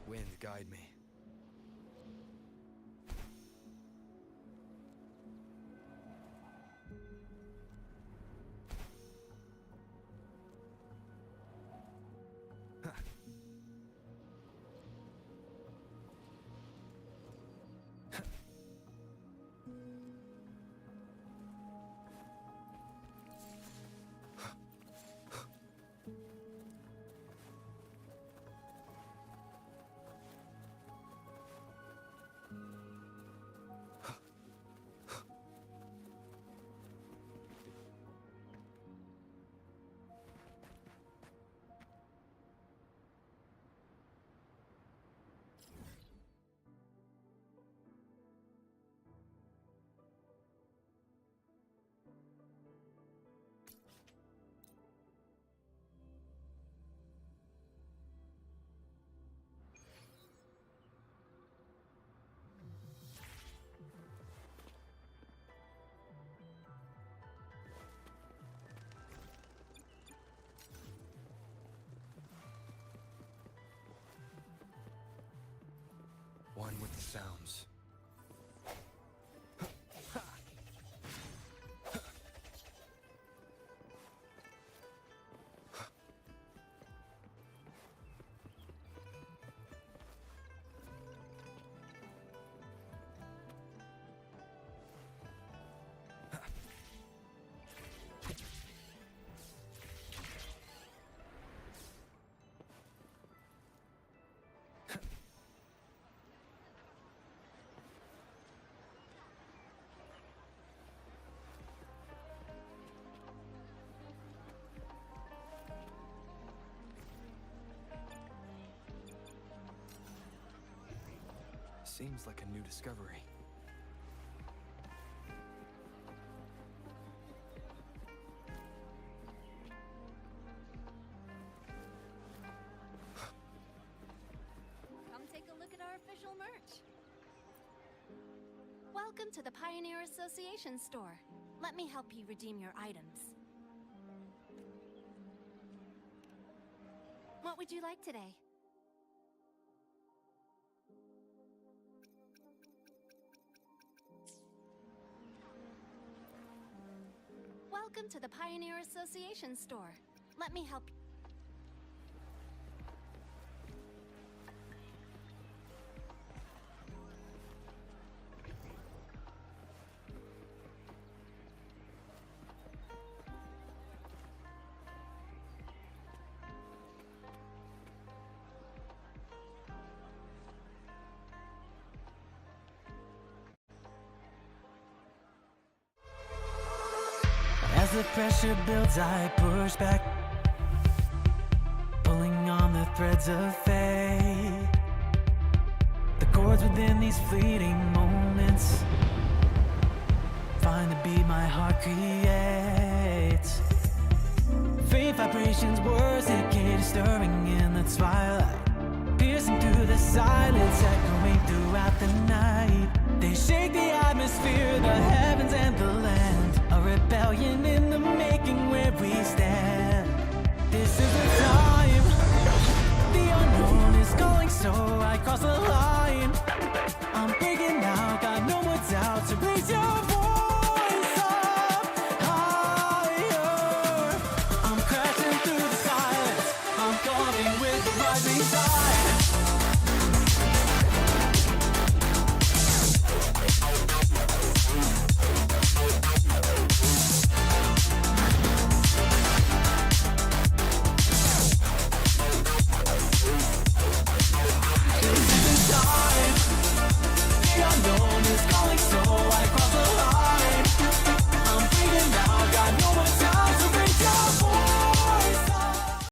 Wind, guide me. one with the sounds. Seems like a new discovery. Come take a look at our official merch. Welcome to the Pioneer Association store. Let me help you redeem your items. What would you like today? Welcome to the Pioneer Association store. Let me help you. As the pressure builds, I push back, pulling on the threads of fate. The chords within these fleeting moments find the beat my heart creates. Faint vibrations, words that get stirring in the twilight, piercing through the silence, echoing throughout the night. They shake the atmosphere, the heavens and the land. A rebellion in the making where we stand. This is the time. The unknown is going, so I cross the line. I'm breaking out.